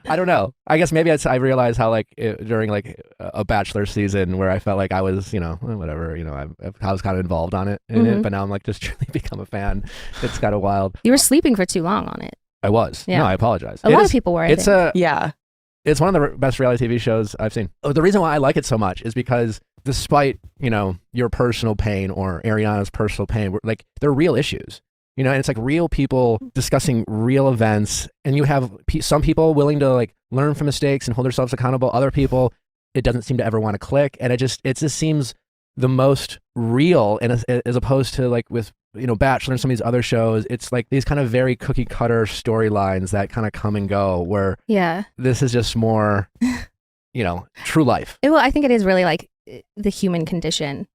I don't know. I guess maybe I realized how like during like a Bachelor season where I felt like I was, whatever, I was kind of involved on it, in it, but now I'm like just truly become a fan. It's kind of wild. You were sleeping for too long on it. I was. Yeah. No, I apologize. A lot of people were. It's one of the best reality TV shows I've seen. The reason why I like it so much is because despite, your personal pain or Ariana's personal pain, like they're real issues. And it's like real people discussing real events, and you have some people willing to like learn from mistakes and hold themselves accountable. Other people, it doesn't seem to ever want to click, and it just seems the most real, and as opposed to like with Bachelor and some of these other shows, it's like these kind of very cookie cutter storylines that kind of come and go. Where this is just more, true life. Well, I think it is really like the human condition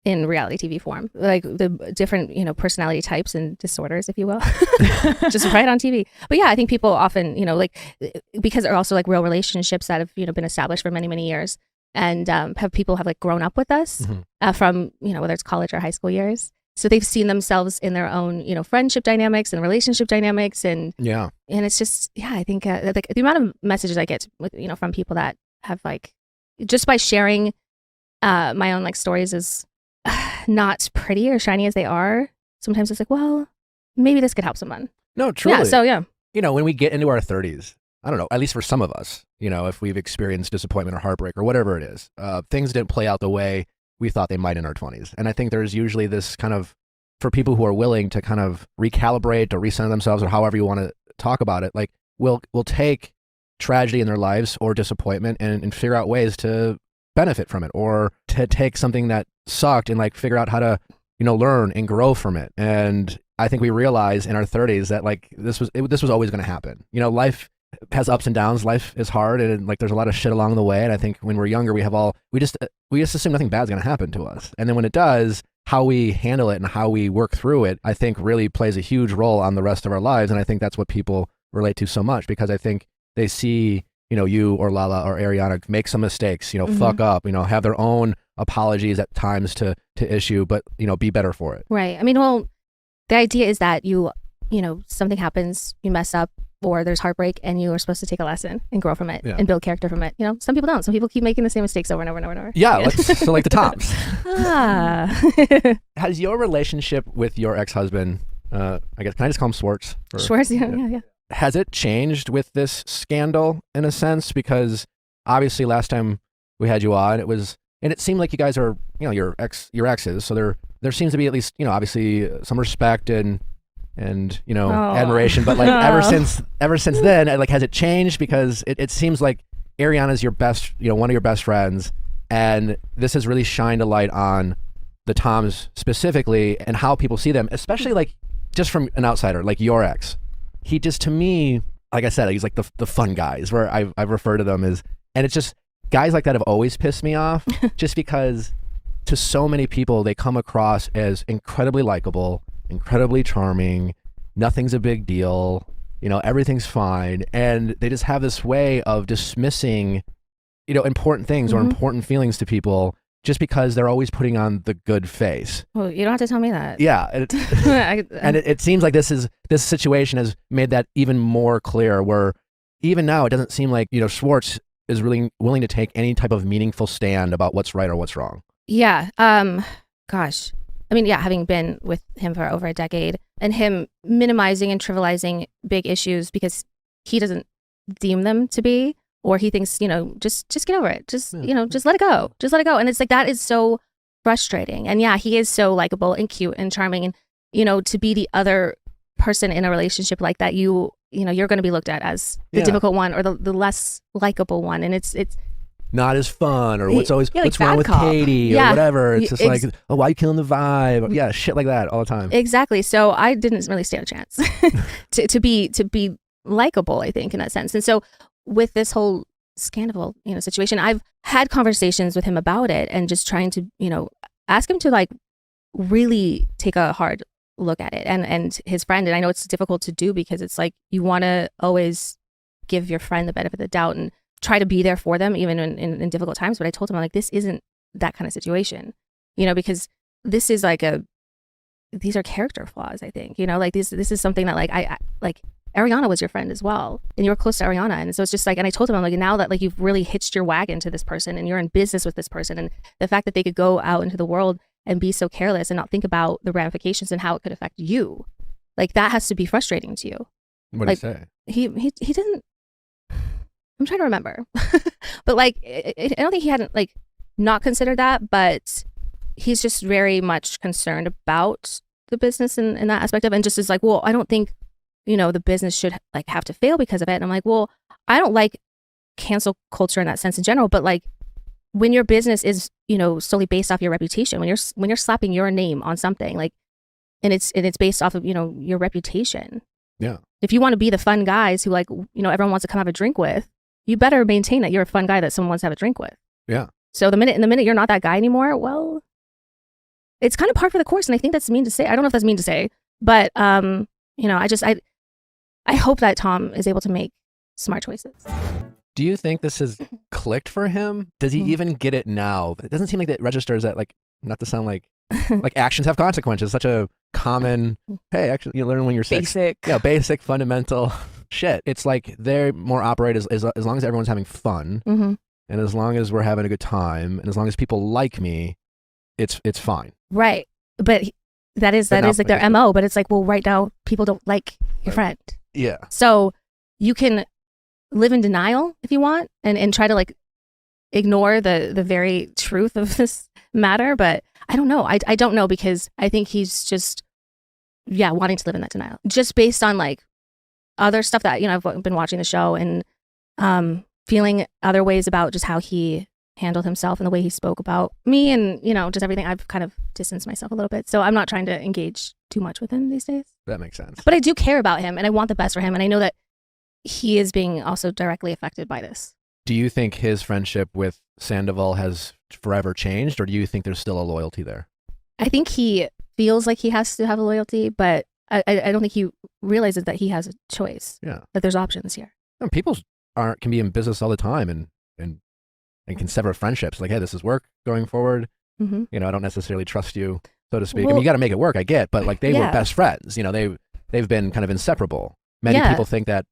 in reality TV form, like the different, personality types and disorders, if you will, just right on TV. But yeah, I think people often, like, because they're also like real relationships that have, been established for many, many years, and people have like grown up with us from, whether it's college or high school years. So they've seen themselves in their own, friendship dynamics and relationship dynamics, and it's just, I think like the amount of messages I get, from people that have like, just by sharing my own like stories is not pretty or shiny as they are. Sometimes it's like, well, maybe this could help someone. No, truly. Yeah. So yeah. When we get into our 30s, I don't know, at least for some of us, if we've experienced disappointment or heartbreak or whatever it is, things didn't play out the way we thought they might in our 20s. And I think there's usually this kind of, for people who are willing to kind of recalibrate or recenter themselves, or however you want to talk about it, like we'll take tragedy in their lives or disappointment and figure out ways to benefit from it, or to take something that sucked and like figure out how to, learn and grow from it. And I think we realize in our 30s that like this was always going to happen. Life has ups and downs. Life is hard, and like there's a lot of shit along the way. And I think when we're younger, we just assume nothing bad's going to happen to us. And then when it does, how we handle it and how we work through it, I think really plays a huge role on the rest of our lives. And I think that's what people relate to so much, because I think they see, you or Lala or Ariana make some mistakes, fuck up, have their own apologies at times to issue, but, be better for it. Right. I mean, well, the idea is that something happens, you mess up, or there's heartbreak, and you are supposed to take a lesson and grow from it and build character from it. Some people don't. Some people keep making the same mistakes over and over and over. Yeah. So like the Toms. Has your relationship with your ex-husband, I guess, can I just call him Schwartz? Schwartz, yeah. Has it changed with this scandal in a sense? Because obviously last time we had you on, it seemed like you guys are, your exes. So there seems to be at least, obviously some respect and admiration. But like ever since then, like, has it changed? Because it seems like Ariana's your best, one of your best friends, and this has really shined a light on the Toms specifically and how people see them, especially like just from an outsider, like your ex. He just, to me, like I said, he's like the fun guys, where I've referred to them as, and it's just guys like that have always pissed me off, just because to so many people they come across as incredibly likable, incredibly charming, nothing's a big deal, everything's fine, and they just have this way of dismissing, important things or important feelings to people just because they're always putting on the good face. Well, you don't have to tell me that. Yeah. And it seems like this situation has made that even more clear, where even now it doesn't seem like, Schwartz is really willing to take any type of meaningful stand about what's right or what's wrong. Yeah. Gosh. I mean, yeah, having been with him for over a decade, and him minimizing and trivializing big issues because he doesn't deem them to be, or he thinks, just get over it. Just let it go. Just let it go. And it's like, that is so frustrating. And yeah, he is so likable and cute and charming. And, to be the other person in a relationship like that, you're going to be looked at as the difficult one, or the less likable one. And it's not as fun, or what's like wrong with cop. Katie, or whatever. It's just like, oh, why are you killing the vibe? Yeah, shit like that all the time. Exactly. So I didn't really stand a chance to be likable, I think, in that sense. And so with this whole Scandoval, situation, I've had conversations with him about it, and just trying to, ask him to like really take a hard look at it, and his friend. And I know it's difficult to do, because it's like you want to always give your friend the benefit of the doubt and try to be there for them even in difficult times. But I told him, I'm like, this isn't that kind of situation, because this is like these are character flaws, I think, like this is something that like I like Ariana was your friend as well, and you were close to Ariana. And so it's just like, and I told him, I'm like, now that like you've really hitched your wagon to this person and you're in business with this person, and the fact that they could go out into the world and be so careless and not think about the ramifications and how it could affect you, like that has to be frustrating to you. What like, did he say? He didn't. I'm trying to remember, but like I don't think he hadn't like not considered that, but he's just very much concerned about the business in that aspect of it, and just is like, well, I don't think, you know, the business should like have to fail because of it. And I'm like, well, I don't like cancel culture in that sense in general, but like when your business is, you know, solely based off your reputation, when you're slapping your name on something, like, and it's based off of, you know, your reputation. Yeah. If you want to be the fun guys who like, you know, everyone wants to come have a drink with, you better maintain that you're a fun guy that someone wants to have a drink with. Yeah. So the minute you're not that guy anymore, well, it's kind of par for the course. And I think that's mean to say. I don't know if that's mean to say, but you know, I hope that Tom is able to make smart choices. Do you think this has clicked for him? Does he even get it now? It doesn't seem like that registers that, like, not to sound like actions have consequences. Such a common, hey, actually, you learn when you're 6. Basic. Yeah, basic, fundamental shit. It's like they're more operate as long as everyone's having fun, and as long as we're having a good time, and as long as people like me, it's fine. Right. But that is like their MO. But it's like, well, right now people don't like your friend. Yeah. So you can live in denial if you want, and try to like ignore the very truth of this matter. But I don't know. I don't know, because I think he's just, wanting to live in that denial, just based on like other stuff that, you know, I've been watching the show and feeling other ways about just how he handled himself and the way he spoke about me, and, you know, just everything. I've kind of distanced myself a little bit, so I'm not trying to engage too much with him these days. That makes sense. But I do care about him, and I want the best for him, and I know that he is being also directly affected by this. Do you think his friendship with Scandoval has forever changed, or do you think there's still a loyalty there? I think he feels like he has to have a loyalty, but I don't think he realizes that he has a choice. Yeah. That there's options here. And people can be in business all the time and can sever friendships. Like, hey, this is work going forward. You know, I don't necessarily trust you, so to speak. Well, I mean, you got to make it work, I get, but like they were best friends. You know, they've been kind of inseparable. Many people think that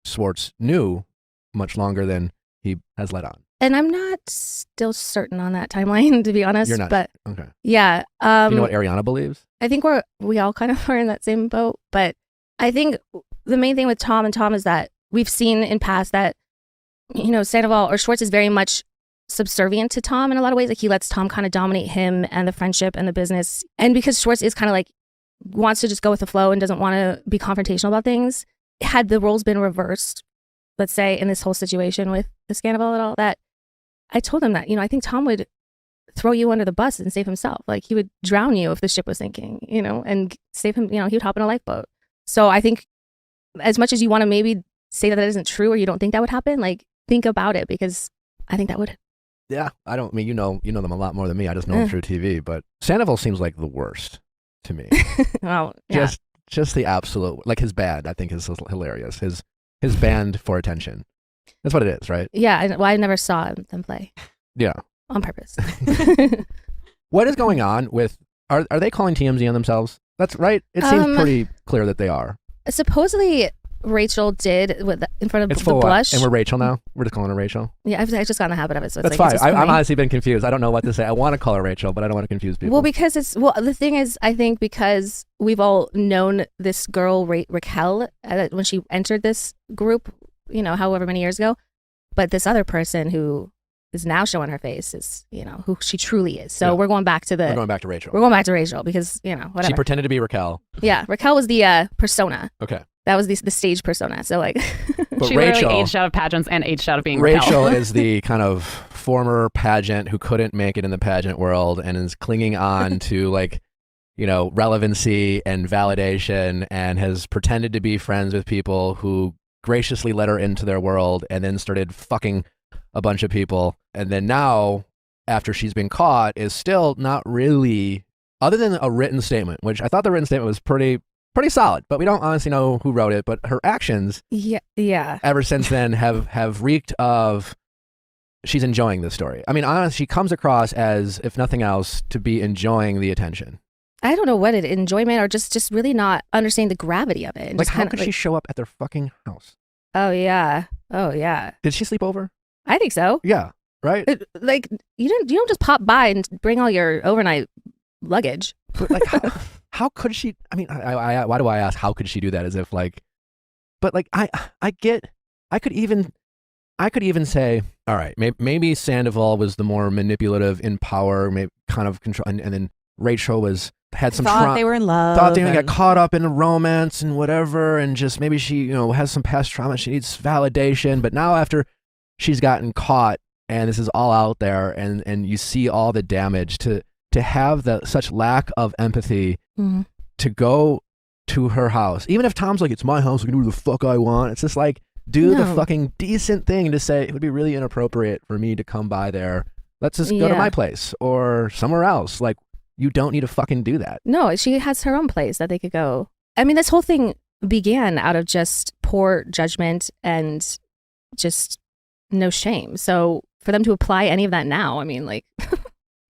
Schwartz knew much longer than he has let on. And I'm not still certain on that timeline, to be honest. You're not. But okay. Yeah. Do you know what Ariana believes? I think we all kind of are in that same boat. But I think the main thing with Tom is that we've seen in past that, you know, Scandoval or Schwartz is very much subservient to Tom in a lot of ways. Like, he lets Tom kind of dominate him and the friendship and the business. And because Schwartz is kind of like wants to just go with the flow and doesn't want to be confrontational about things, had the roles been reversed, let's say in this whole situation with the Scandoval and all that, I told him that, you know, I think Tom would throw you under the bus and save himself. Like, he would drown you if the ship was sinking, you know, and save him. You know, he would hop in a lifeboat. So I think as much as you want to maybe say that isn't true, or you don't think that would happen, like, think about it, because I think that would. Yeah, I mean, you know them a lot more than me. I just know them through TV, but Scandoval seems like the worst to me. Well, yeah. Just the absolute, like, his band, I think, is hilarious. His band for attention. That's what it is, right? Yeah. I never saw them play. Yeah. On purpose. What is going on with? Are they calling TMZ on themselves? That's right. It seems pretty clear that they are. Supposedly, Rachel did in front of It's the full blush. And we're Rachel now. We're just calling her Rachel. Yeah, I just got in the habit of it. So that's like, fine. I've honestly been confused. I don't know what to say. I want to call her Rachel, but I don't want to confuse people. Well, because the thing is, I think because we've all known this girl Raquel when she entered this group, you know, however many years ago, but this other person who is now showing her face is, you know, who she truly is. So we're going back to Rachel. We're going back to Rachel because, you know, whatever. She pretended to be Raquel. Yeah, Raquel was the persona. Okay. That was the stage persona. So like, but she Rachel literally aged out of pageants and aged out of being Rachel is the kind of former pageant who couldn't make it in the pageant world and is clinging on to, like, you know, relevancy and validation, and has pretended to be friends with people who graciously let her into their world and then started fucking a bunch of people. And then now, after she's been caught, is still not really, other than a written statement, which I thought the written statement was pretty solid, but we don't honestly know who wrote it. But her actions, ever since then have reeked of she's enjoying this story. I mean, honestly, she comes across as, if nothing else, to be enjoying the attention. I don't know what it enjoyment or just really not understanding the gravity of it. And Like, just how kinda, could she show up at their fucking house? Oh yeah. Did she sleep over? I think so. Yeah, right? Like you don't just pop by and bring all your overnight luggage. But like, how could she? I mean, why do I ask? How could she do that? As if like, but like, I could even say, all right, maybe Sandoval was the more manipulative in power, maybe kind of control, and then Rachel had some thought they were in love. Thought they got caught up in a romance and whatever, and just maybe she, has some past trauma. She needs validation, but now after she's gotten caught and this is all out there, and you see all the damage to have such lack of empathy to go to her house, even if Tom's like, it's my house, I can do what the fuck I want. It's just like, do the fucking decent thing to say, it would be really inappropriate for me to come by there. Let's just go to my place or somewhere else. Like, you don't need to fucking do that. No, she has her own place that they could go. I mean, this whole thing began out of just poor judgment and just no shame. So for them to apply any of that now, I mean, like,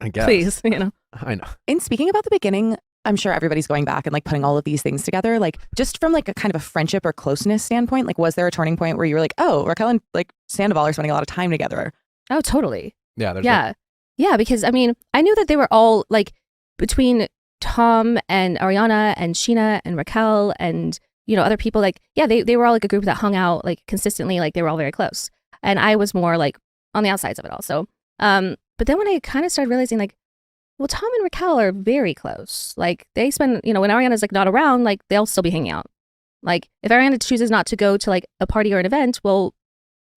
I guess. Please, I know. In speaking about the beginning, I'm sure everybody's going back and like putting all of these things together. Like, just from like a kind of a friendship or closeness standpoint, like, was there a turning point where you were like, oh, Raquel and like Sandoval are spending a lot of time together? Oh, totally. Yeah. Yeah, because I mean, I knew that they were all like between Tom and Ariana and Sheena and Raquel and, other people, like, yeah, they were all like a group that hung out like consistently, like they were all very close. And I was more like on the outsides of it all. So, but then when I kind of started realizing like, well, Tom and Raquel are very close. Like they spend, when Ariana's like not around, like they'll still be hanging out. Like if Ariana chooses not to go to like a party or an event, well,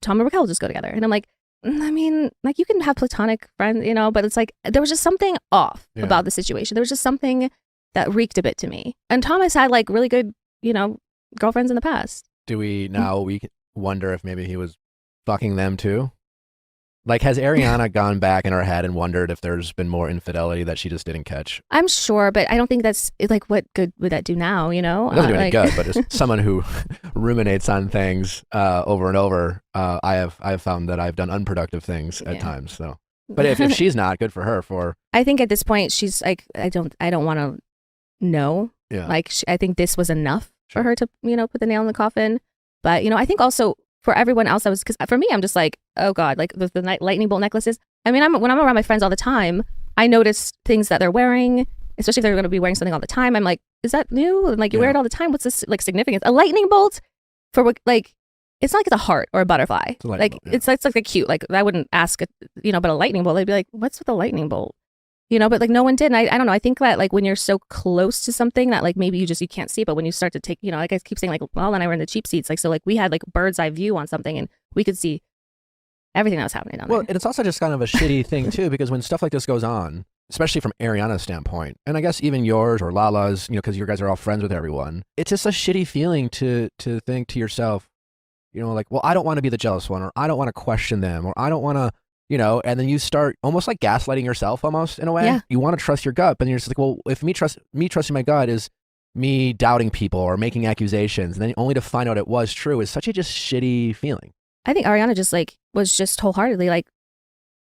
Tom and Raquel will just go together. And I'm like, I mean, like you can have platonic friends, but it's like there was just something off about the situation. There was just something that reeked a bit to me. And Thomas had like really good, girlfriends in the past. Do we wonder if maybe he was fucking them too? Like, has Ariana gone back in her head and wondered if there's been more infidelity that she just didn't catch? I'm sure, but I don't think that's like what good would that do now, It doesn't do any good, but as someone who ruminates on things over and over, I have found that I've done unproductive things at times. So, but if she's not, good for her. I think at this point she's like, I don't want to know. Yeah. Like I think this was enough for her to put the nail in the coffin. But I think also for everyone else, because for me, I'm just like, oh God, like the lightning bolt necklaces. I mean, when I'm around my friends all the time, I notice things that they're wearing, especially if they're going to be wearing something all the time. I'm like, is that new? And like, you wear it all the time. What's this like significance? A lightning bolt for what, like, it's not like it's a heart or a butterfly. It's like a cute, like I wouldn't ask, but a lightning bolt, they'd be like, what's with a lightning bolt? But like no one did. And I don't know. I think that like when you're so close to something that like maybe you can't see, but when you start to take, like I keep saying, like, well, and I were in the cheap seats. Like, so like we had like bird's eye view on something and we could see everything that was happening down there. Well, and it's also just kind of a shitty thing too, because when stuff like this goes on, especially from Ariana's standpoint, and I guess even yours or Lala's, because you guys are all friends with everyone, it's just a shitty feeling to think to yourself, like, well, I don't want to be the jealous one, or I don't want to question them, or I don't want to, and then you start almost like gaslighting yourself almost in a way. Yeah. You want to trust your gut, but then you're just like, well, if me trusting my gut is me doubting people or making accusations, and then only to find out it was true is such a just shitty feeling. I think Ariana just like was just wholeheartedly like,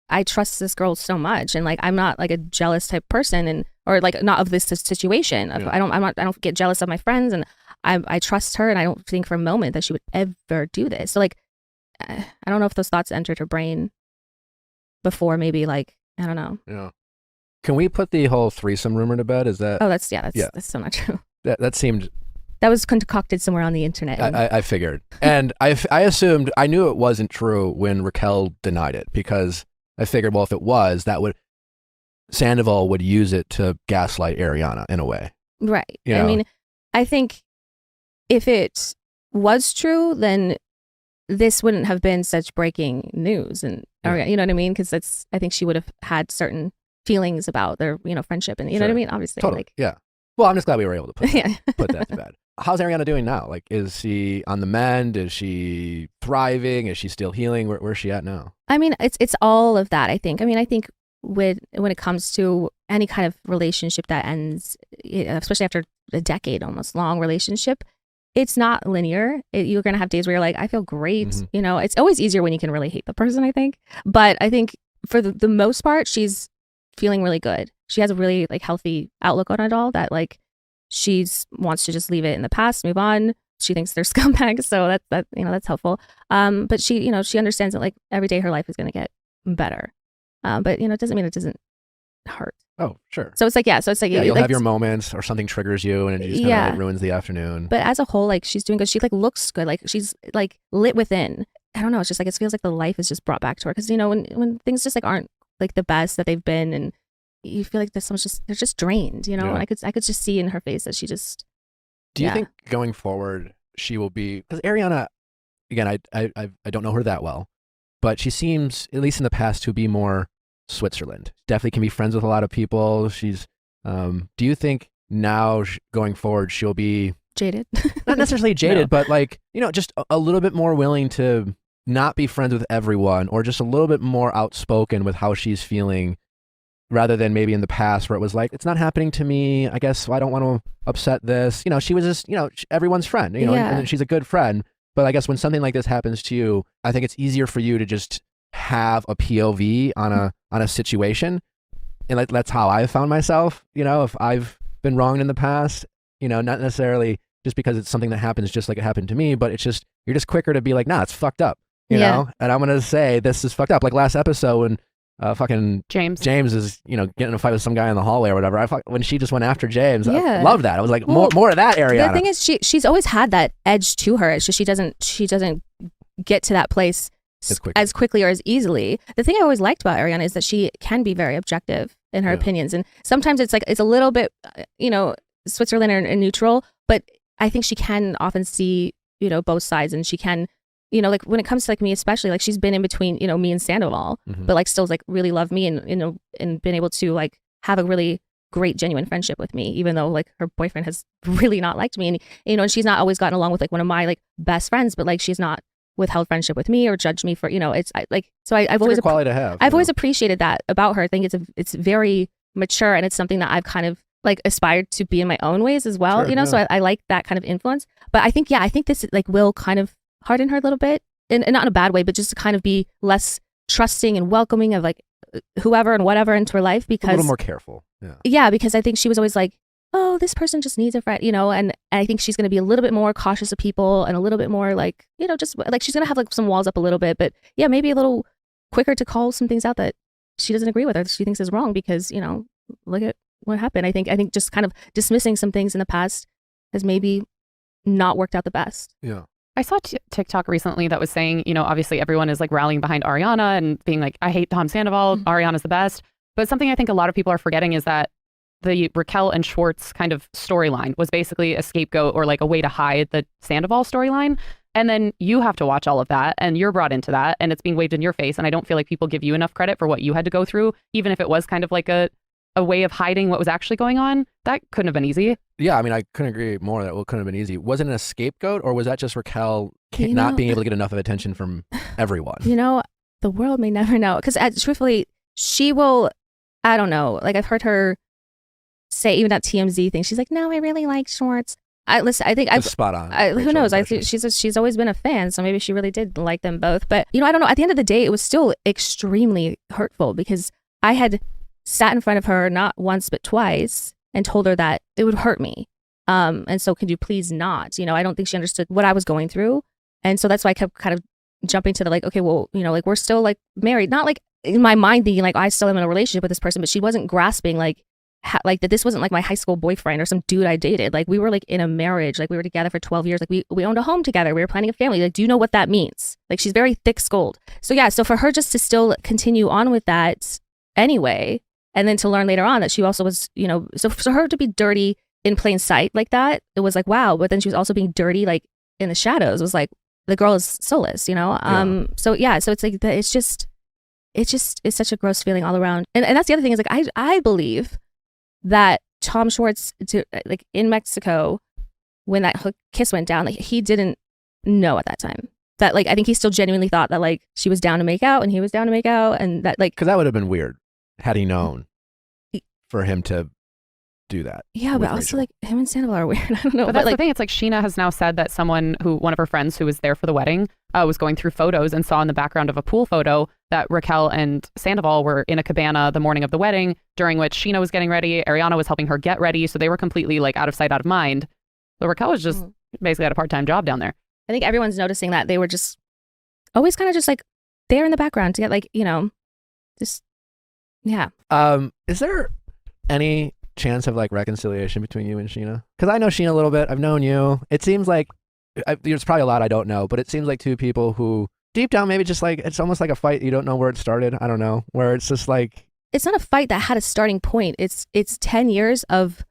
I trust this girl so much, and like I'm not like a jealous type person, or like not of this situation. Yeah. I don't get jealous of my friends, and I trust her, and I don't think for a moment that she would ever do this. So like, I don't know if those thoughts entered her brain before, maybe, like, I don't know. Yeah. Can we put the whole threesome rumor to bed? Is that? Oh, that's still not true. That seemed. That was concocted somewhere on the internet. I figured, and I assumed, I knew it wasn't true when Raquel denied it, because I figured, well, if it was, Sandoval would use it to gaslight Ariana in a way. Right. I mean, I think if it was true, then this wouldn't have been such breaking news, and you know what I mean? Because I think she would have had certain feelings about their friendship, and you know what I mean. Obviously, totally. Like, yeah. Well, I'm just glad we were able to put that to bed. How's Ariana doing now? Like, is she on the mend? Is she thriving? Is she still healing? Where's she at now? I mean, it's all of that. I think. I mean, I think when it comes to any kind of relationship that ends, especially after a decade almost long relationship, it's not linear. You're going to have days where you're like, I feel great. Mm-hmm. It's always easier when you can really hate the person, I think. But I think for the most part, she's feeling really good. She has a really like healthy outlook on it all, that like she's wants to just leave it in the past, move on. She thinks they're scumbags, so that's helpful. But she understands that like every day her life is going to get better. But it doesn't mean it doesn't hurt. Oh, sure. So it's like, you'll have your moments or something triggers you and it just kind of like ruins the afternoon. But as a whole, like she's doing good. She like looks good. Like she's like lit within. I don't know. It's just like, it feels like the life is just brought back to her. Cause when things just like aren't like the best that they've been, and you feel like they're just drained, and I could just see in her face that she just. Do you think going forward she will be, because Ariana, again, I don't know her that well, but she seems, at least in the past, to be more Switzerland. Definitely can be friends with a lot of people. She's do you think now going forward she'll be jaded? Not necessarily jaded, No. but like just a little bit more willing to not be friends with everyone, or just a little bit more outspoken with how she's feeling, rather than maybe in the past where it was like, it's not happening to me, I guess I don't want to upset this. She was just everyone's friend, and she's a good friend. But I guess when something like this happens to you, I think it's easier for you to just have a POV on a situation. And that's how I've found myself, if I've been wronged in the past, not necessarily just because it's something that happens just like it happened to me, but it's just, you're just quicker to be like, nah, it's fucked up, you know? And I'm going to say this is fucked up. Like last episode when fucking James is, getting in a fight with some guy in the hallway or whatever. When she just went after James, I love that. I was like, more of that area. The thing is, she's always had that edge to her. It's just she doesn't get to that place as quickly or as easily. The thing I always liked about Ariana is that she can be very objective in her opinions, and sometimes it's like it's a little bit Switzerland and neutral, but I think she can often see both sides, and she can like when it comes to like me especially, like she's been in between me and Scandoval, but like still like really love me and and been able to like have a really great genuine friendship with me, even though like her boyfriend has really not liked me, and and she's not always gotten along with like one of my like best friends, but like she's not withheld friendship with me or judged me for I've always quality to have. I've always appreciated that about her. I think it's very mature, and it's something that I've kind of like aspired to be in my own ways as well. Sure, So I like that kind of influence. But I think this like will kind of harden her a little bit, and not in a bad way, but just to kind of be less trusting and welcoming of like whoever and whatever into her life, because a little more careful. Because I think she was always like, oh, this person just needs a friend, and I think she's going to be a little bit more cautious of people, and a little bit more like, just like she's going to have like some walls up a little bit, but maybe a little quicker to call some things out that she doesn't agree with or she thinks is wrong, because, look at what happened. I think just kind of dismissing some things in the past has maybe not worked out the best. Yeah. I saw TikTok recently that was saying, obviously everyone is like rallying behind Ariana and being like, I hate Tom Sandoval, Ariana's the best. But something I think a lot of people are forgetting is that the Raquel and Schwartz kind of storyline was basically a scapegoat or like a way to hide the Sandoval storyline. And then you have to watch all of that, and you're brought into that, and it's being waved in your face. And I don't feel like people give you enough credit for what you had to go through, even if it was kind of like a way of hiding what was actually going on. That couldn't have been easy. Yeah, I mean, I couldn't agree more that it couldn't have been easy. Wasn't it a scapegoat, or was that just Raquel not being able to get enough of attention from everyone? The world may never know, because truthfully, she will, I don't know, like I've heard her say even that TMZ thing, she's like, no, I really like Schwartz. I think I've spot on. Who knows? I think she's always been a fan, so maybe she really did like them both. But I don't know. At the end of the day, it was still extremely hurtful, because I had sat in front of her not once but twice and told her that it would hurt me. And so could you please not? I don't think she understood what I was going through, and so that's why I kept kind of jumping to the like, okay, well, like we're still like married, not like in my mind thinking like I still am in a relationship with this person, but she wasn't grasping like that this wasn't like my high school boyfriend or some dude I dated. Like we were like in a marriage, like we were together for 12 years. Like we owned a home together. We were planning a family. Like, do you know what that means? Like she's very thick-skulled. So yeah, so for her just to still continue on with that anyway, and then to learn later on that she also was, so for her to be dirty in plain sight like that, it was like, wow. But then she was also being dirty like in the shadows. It was like, the girl is soulless, So yeah, so it's like, it's such a gross feeling all around. And that's the other thing is like, I believe that Tom Schwartz, like in Mexico, when that kiss went down, like he didn't know at that time that like, I think he still genuinely thought that like she was down to make out and he was down to make out, and that like, because that would have been weird had he known for him to do that. Yeah, but also like him and Scandoval are weird. I don't know. But that's like, the thing. It's like Sheena has now said that one of her friends who was there for the wedding was going through photos and saw in the background of a pool photo that Raquel and Sandoval were in a cabana the morning of the wedding, during which Sheena was getting ready. Ariana was helping her get ready. So they were completely like out of sight, out of mind. So Raquel was just basically had a part-time job down there. I think everyone's noticing that they were just always kind of just like there in the background to get like, just, yeah. Is there any chance of like reconciliation between you and Sheena? Because I know Sheena a little bit. I've known you. It seems like there's probably a lot I don't know, but it seems like two people who deep down maybe just like it's almost like a fight. You don't know where it started. I don't know, where it's just like it's not a fight that had a starting point. It's 10 years of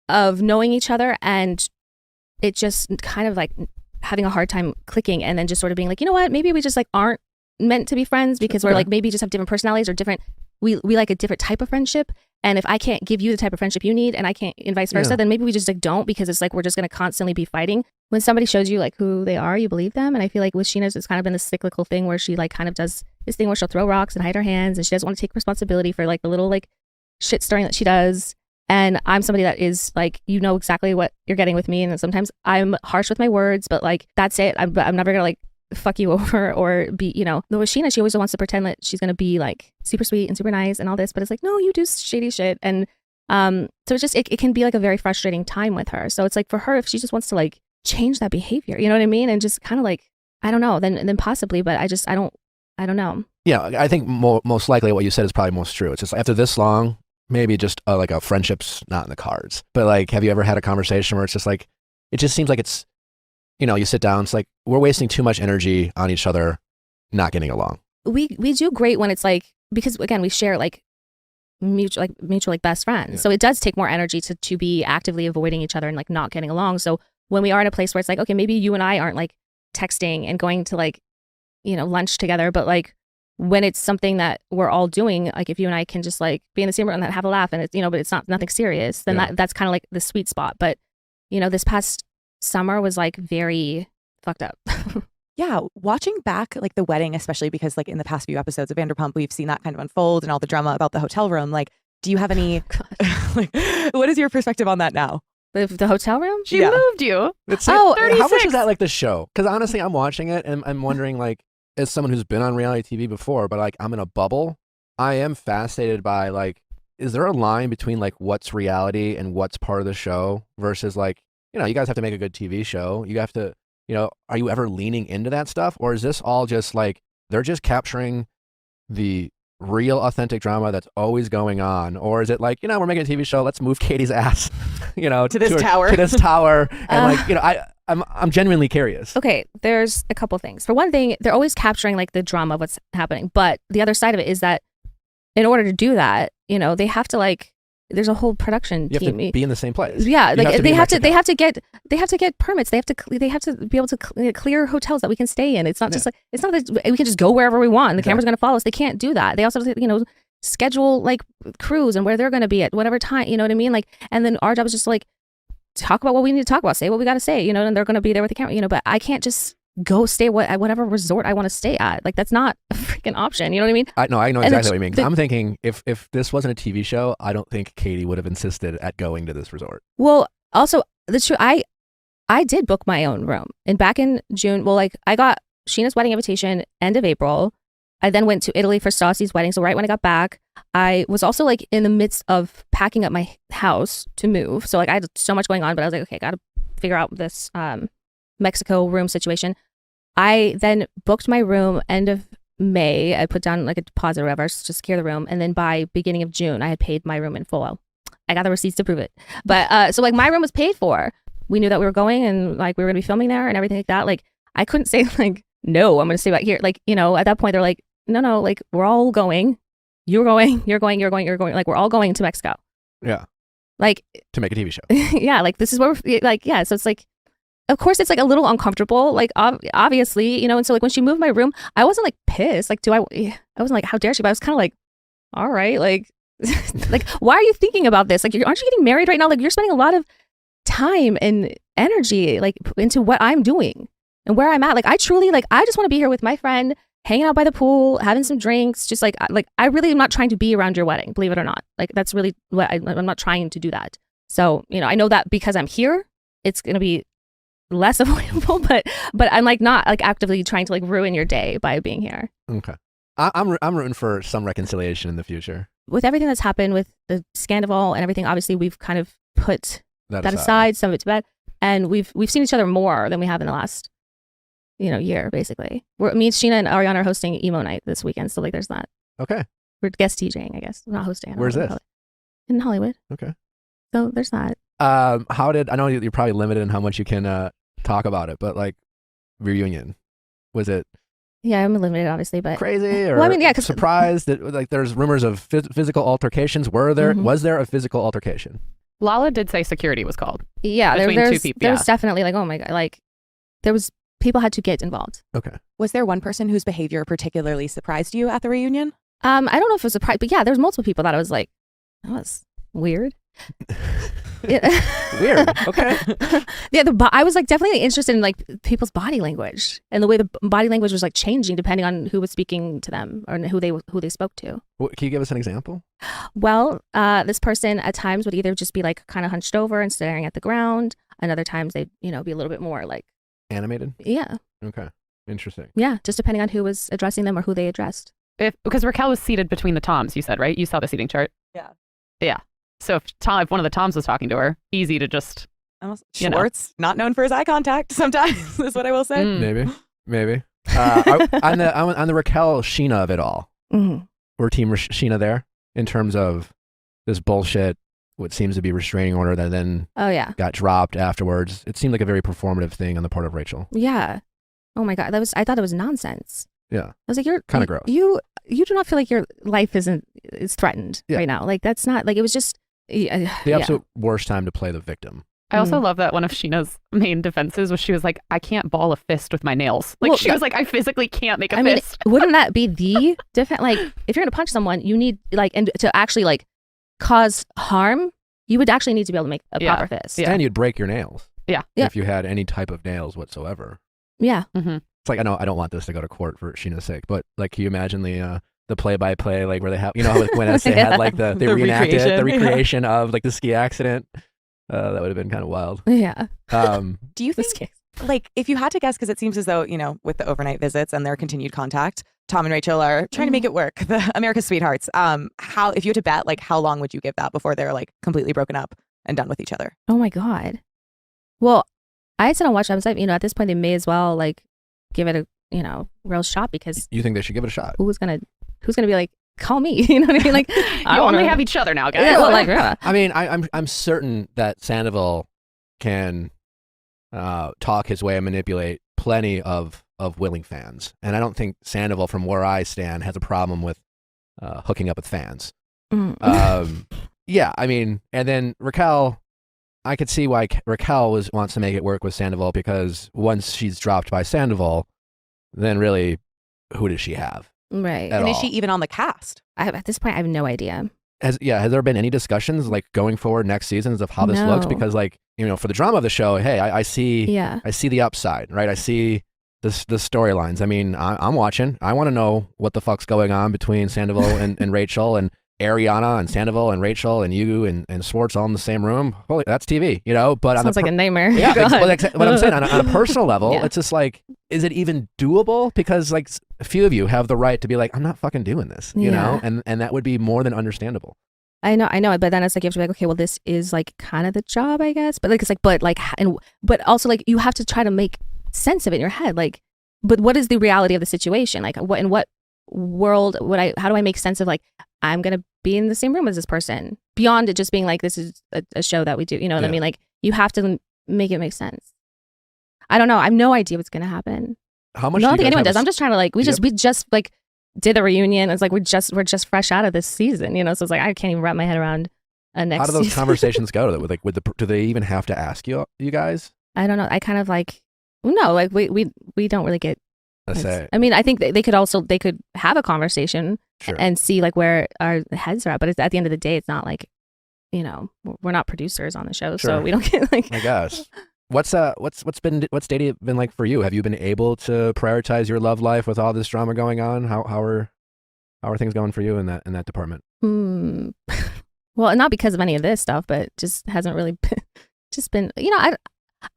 knowing each other, and it just kind of like having a hard time clicking, and then just sort of being like, you know what, maybe we just like aren't meant to be friends because we're like maybe just have different personalities or different. We like a different type of friendship. And if I can't give you the type of friendship you need and I can't, and vice versa, then maybe we just like don't, because it's like we're just going to constantly be fighting. When somebody shows you like who they are, you believe them. And I feel like with Sheena's, it's kind of been this cyclical thing where she like kind of does this thing where she'll throw rocks and hide her hands, and she doesn't want to take responsibility for like the little like shit stirring that she does. And I'm somebody that is like, you know exactly what you're getting with me. And sometimes I'm harsh with my words, but like, that's it. I'm never going to like fuck you over or be, though with Sheena, she always wants to pretend that she's going to be like super sweet and super nice and all this, but it's like, no, you do shady shit. And so it's just, it can be like a very frustrating time with her. So it's like for her, if she just wants to like change that behavior, you know what I mean? And just kind of like, I don't know, then possibly, but I don't know. Yeah, I think most likely what you said is probably most true. It's just after this long, maybe just like a friendship's not in the cards. But like, have you ever had a conversation where it's just like, it just seems like it's, you sit down, it's like, we're wasting too much energy on each other, not getting along. We do great when it's like, because again, we share like mutual like best friends. Yeah. So it does take more energy to be actively avoiding each other and like not getting along. So when we are in a place where it's like, okay, maybe you and I aren't like texting and going to like, lunch together, but like when it's something that we're all doing, like if you and I can just like be in the same room and have a laugh and it's, but it's not nothing serious, then that's kind of like the sweet spot. But, this past summer was like very fucked up. Yeah, watching back like the wedding, especially because like in the past few episodes of Vanderpump, we've seen that kind of unfold and all the drama about the hotel room. Like, do you have any, like, what is your perspective on that now? The hotel room? She moved you. How much is that like the show? Because honestly, I'm watching it and I'm wondering like, as someone who's been on reality TV before, but like I'm in a bubble, I am fascinated by like, is there a line between like what's reality and what's part of the show versus like, you guys have to make a good TV show. You have to, are you ever leaning into that stuff? Or is this all just like, they're just capturing the real authentic drama that's always going on? Or is it like, we're making a TV show, let's move Katie's ass, to this tower. To this tower. And like, I'm genuinely curious. Okay, there's a couple things. For one thing, they're always capturing like the drama of what's happening. But the other side of it is that in order to do that, they have to like, there's a whole production team. You have to be in the same place. Yeah, like they have to get permits. They have to be able to clear hotels that we can stay in. It's not just like, it's not that we can just go wherever we want and the camera's going to follow us. They can't do that. They also have to, schedule like crews and where they're going to be at whatever time, you know what I mean? Like, and then our job is just to like talk about what we need to talk about, say what we got to say, and they're going to be there with the camera, but I can't just go stay at whatever resort I want to stay at. Like, that's not a freaking option. You know what I mean? I know exactly what you mean. I'm thinking if this wasn't a TV show, I don't think Katie would have insisted at going to this resort. Well, also, that's true. I did book my own room. And back in June, well, like I got Sheena's wedding invitation end of April. I then went to Italy for Stassi's wedding. So right when I got back, I was also like in the midst of packing up my house to move. So like I had so much going on, but I was like, okay, got to figure out this Mexico room situation. I then booked my room end of May. I put down like a deposit or whatever to secure the room. And then by beginning of June, I had paid my room in full. I got the receipts to prove it. But so like my room was paid for. We knew that we were going and like we were going to be filming there and everything like that. Like I couldn't say like, no, I'm going to stay back here. Like, at that point they're like, no, like we're all going. You're going. Like we're all going to Mexico. Yeah. Like to make a TV show. Yeah. Like this is where we're like, yeah. So it's like, of course it's like a little uncomfortable, like obviously, and so like when she moved my room, I wasn't like pissed. Like, I wasn't like, how dare she? But I was kind of like, all right, like, like, why are you thinking about this? Like, aren't you getting married right now? Like, you're spending a lot of time and energy like into what I'm doing and where I'm at. Like, I truly like, I just want to be here with my friend, hanging out by the pool, having some drinks, just like I really am not trying to be around your wedding, believe it or not. Like, that's really what I'm not trying to do that. So, I know that because I'm here, it's going to be less avoidable, but I'm like not like actively trying to like ruin your day by being here. Okay. I'm rooting for some reconciliation in the future. With everything that's happened with the Scandoval and everything, obviously we've kind of put that aside, some of it to bed, and we've seen each other more than we have in the last year, basically. Me, Sheena, and Ariana are hosting emo night this weekend, so like there's that. Okay. We're guest DJing, I guess. We're not hosting. Where's this? In Hollywood. Okay. So there's that. I know you're probably limited in how much you can talk about it, but like reunion, was it? Yeah, I'm limited, obviously, but crazy or well, I mean, yeah, surprised that like there's rumors of physical altercations. Was there a physical altercation? Lala did say security was called. Yeah, between there's two people. There's definitely like, oh my God, like there was people had to get involved. Okay. Was there one person whose behavior particularly surprised you at the reunion? I don't know if it was a surprise, but yeah, there's multiple people that I was like, that was weird. Weird. Okay. Yeah, I was like definitely interested in like people's body language and the way the body language was like changing depending on who was speaking to them or who they spoke to. Can you give us an example? Well, this person at times would either just be like kind of hunched over and staring at the ground, and other times they'd be a little bit more like animated. Yeah. Okay. Interesting. Yeah, just depending on who was addressing them or who they addressed. Because Raquel was seated between the Toms, you said, right? You saw the seating chart. Yeah. So if one of the Toms was talking to her, easy to just Schwartz, not known for his eye contact sometimes, is what I will say. Maybe. On the Raquel Sheena of it all, we're team Sheena there in terms of this bullshit, what seems to be restraining order that then got dropped afterwards. It seemed like a very performative thing on the part of Rachel. Yeah. Oh my God, I thought it was nonsense. Yeah. I was like, you're kind of gross. You do not feel like your life is threatened right now. Like that's not like it was just the absolute worst time to play the victim. I also love that one of Sheena's main defenses was she was like, I can't ball a fist with my nails. Like she was like, I physically can't make a fist. Wouldn't that be the different? Like if you're gonna punch someone, you need and to actually like cause harm, you would actually need to be able to make a proper fist. And you'd break your nails. Yeah. If you had any type of nails whatsoever. Yeah. Mm-hmm. It's like I don't want this to go to court for Sheena's sake, but like, can you imagine the play-by-play, like where they have, how like when they had like they reenacted the recreation of like the ski accident? That would have been kind of wild. Yeah. Do you think, like, if you had to guess, because it seems as though, with the overnight visits and their continued contact, Tom and Rachel are trying to make it work, the America's sweethearts. If you had to bet, like, how long would you give that before they're like completely broken up and done with each other? Oh my God. Well, I said on Watch, I was like, at this point they may as well like give it a real shot, because you think they should give it a shot? Who's gonna be like, call me? You know what I mean? Like, you only have each other now, guys. Yeah, well, like, yeah. I mean, I'm certain that Scandoval can talk his way and manipulate plenty of willing fans, and I don't think Scandoval, from where I stand, has a problem with hooking up with fans. Yeah, I mean, and then Raquel, I could see why Raquel wants to make it work with Scandoval, because once she's dropped by Scandoval, then really, who does she have? Right. And is she even on the cast? At this point, I have no idea. Has there been any discussions like going forward next seasons of how this looks? Because like, for the drama of the show, hey, I see the upside, right? I see the storylines. I mean, I'm watching. I want to know what the fuck's going on between Scandoval and Rachel, and Ariana and Scandoval and Rachel and you and Schwartz all in the same room. Holy, that's TV, But sounds like a nightmare. Yeah, what I'm saying on a personal level, it's just like, is it even doable? Because like a few of you have the right to be like, I'm not fucking doing this, you know, and that would be more than understandable. I know, but then it's like you have to be like, okay, well, this is like kind of the job, I guess. But like it's like, but also like you have to try to make sense of it in your head, like, but what is the reality of the situation? Like, in what world how do I make sense of like, I'm gonna be in the same room as this person, beyond it just being like, this is a show that we do, what I mean? Like, you have to make it make sense. I don't know. I have no idea what's gonna happen. How much? I don't think anyone does. I'm just trying to like, we just like did the reunion. It's like we're just fresh out of this season, so it's like I can't even wrap my head around a next. How do those season. conversations go? Do they even have to ask you guys? I don't know. I kind of like, no, like we don't really get. I mean, I think they could have a conversation and see like where our heads are at. But at the end of the day, it's not like, we're not producers on the show, so we don't get like. My gosh, what's dating been like for you? Have you been able to prioritize your love life with all this drama going on? How are things going for you in that department? Well, not because of any of this stuff, but just hasn't really been,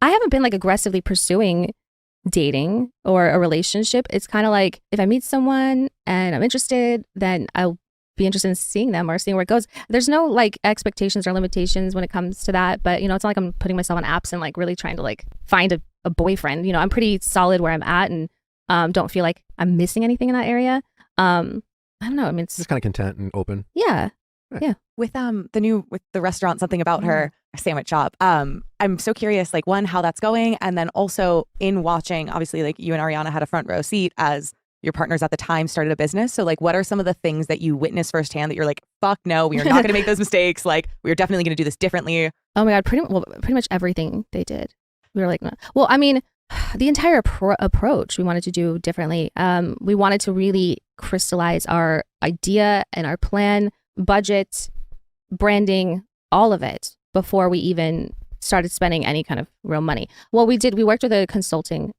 I haven't been like aggressively pursuing dating or a relationship. It's kind of like if I meet someone and I'm interested, then I'll be interested in seeing them or seeing where it goes. There's no like expectations or limitations when it comes to that. But, you know, it's not like I'm putting myself on apps and like really trying to like find a boyfriend. You know, I'm pretty solid where I'm at and don't feel like I'm missing anything in that area. I don't know. I mean, it's just kind of content and open. Yeah. Right. Yeah. With the restaurant, something about her sandwich shop. I'm so curious, like one, how that's going. And then also in watching, obviously like you and Ariana had a front row seat as your partners at the time started a business. So like, what are some of the things that you witnessed firsthand that you're like, fuck no, we are not going to make those mistakes. Like we are definitely going to do this differently. Oh my God. Pretty much everything they did. We were like, well, I mean, the entire approach we wanted to do differently. We wanted to really crystallize our idea and our plan, budget, branding, all of it before we even started spending any kind of real money. Well, we worked with a consulting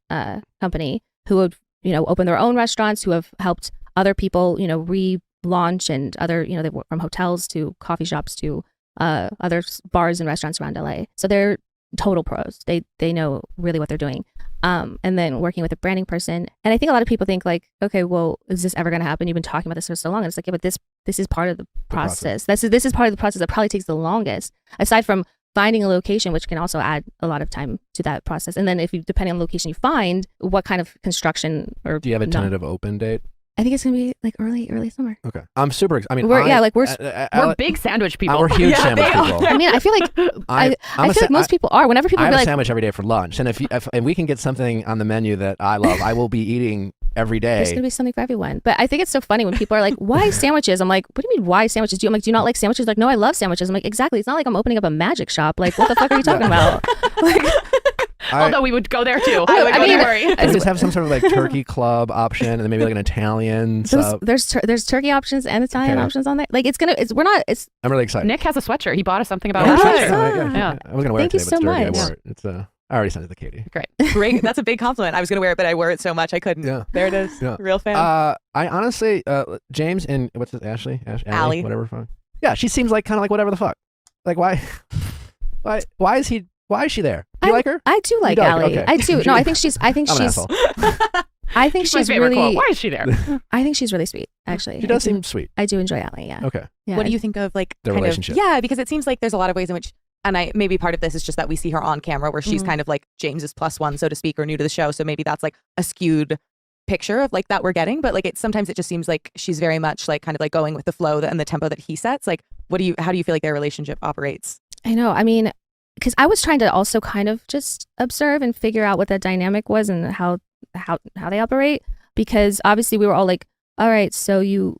company who would, you know, open their own restaurants, who have helped other people, you know, relaunch and other, you know, they work from hotels to coffee shops to other bars and restaurants around LA. So they're total pros. They know really what they're doing. And then working with a branding person. And I think a lot of people think like, okay, well, is this ever going to happen? You've been talking about this for so long. And it's like, yeah, but this is part of the process. This is part of the process that probably takes the longest, aside from finding a location, which can also add a lot of time to that process. And then depending on the location you find, what kind of construction or do you have a tentative open date? I think it's gonna be like early summer. Okay, I'm super excited. I mean, we're big sandwich people. We're huge sandwich people. I mean, I feel like I feel like most people are. Whenever people I be have like, a sandwich every day for lunch, and if we can get something on the menu that I love, I will be eating every day. There's gonna be something for everyone. But I think it's so funny when people are like, "Why sandwiches?" I'm like, "What do you mean, why sandwiches?" I'm like, "Do you not like sandwiches?" Like, "No, I love sandwiches." I'm like, "Exactly. It's not like I'm opening up a magic shop. Like, what the fuck are you talking about?" Like, although we would go there too. I mean, don't worry. We just have some sort of like turkey club option, and then maybe like an Italian sub. There's turkey options and Italian options on there. Like I'm really excited. Nick has a sweatshirt. He bought us something about I our sweatshirt. sweatshirt. Yeah. I was gonna wear Thank it today, you but so it's dirty. much. I wore it. It's I already sent it to Katie. Great. That's a big compliment. I was going to wear it, but I wore it so much I couldn't. Yeah. There it is. Yeah. Real fan. I honestly, James and what's it, Ashley, Ally. whatever. Fuck. Yeah, she seems like kind of like whatever the fuck. Like why is she there? Do you like her? I do like Ally. Okay. I do. No, I think she's. I'm an asshole. I think she's really. Quote. Why is she there? I think she's really sweet. Actually, She does seem sweet. I do enjoy Ally. Yeah. Okay. Yeah. What do you think of like their kind relationship? Yeah, because it seems like there's a lot of ways in which, and maybe part of this is just that we see her on camera where she's kind of like James's plus one, so to speak, or new to the show. So maybe that's like a skewed picture of like that we're getting. But like sometimes it just seems like she's very much like kind of like going with the flow and the tempo that he sets. Like, how do you feel like their relationship operates? I know. I mean, because I was trying to also kind of just observe and figure out what that dynamic was and how they operate. Because obviously we were all like, all right, so you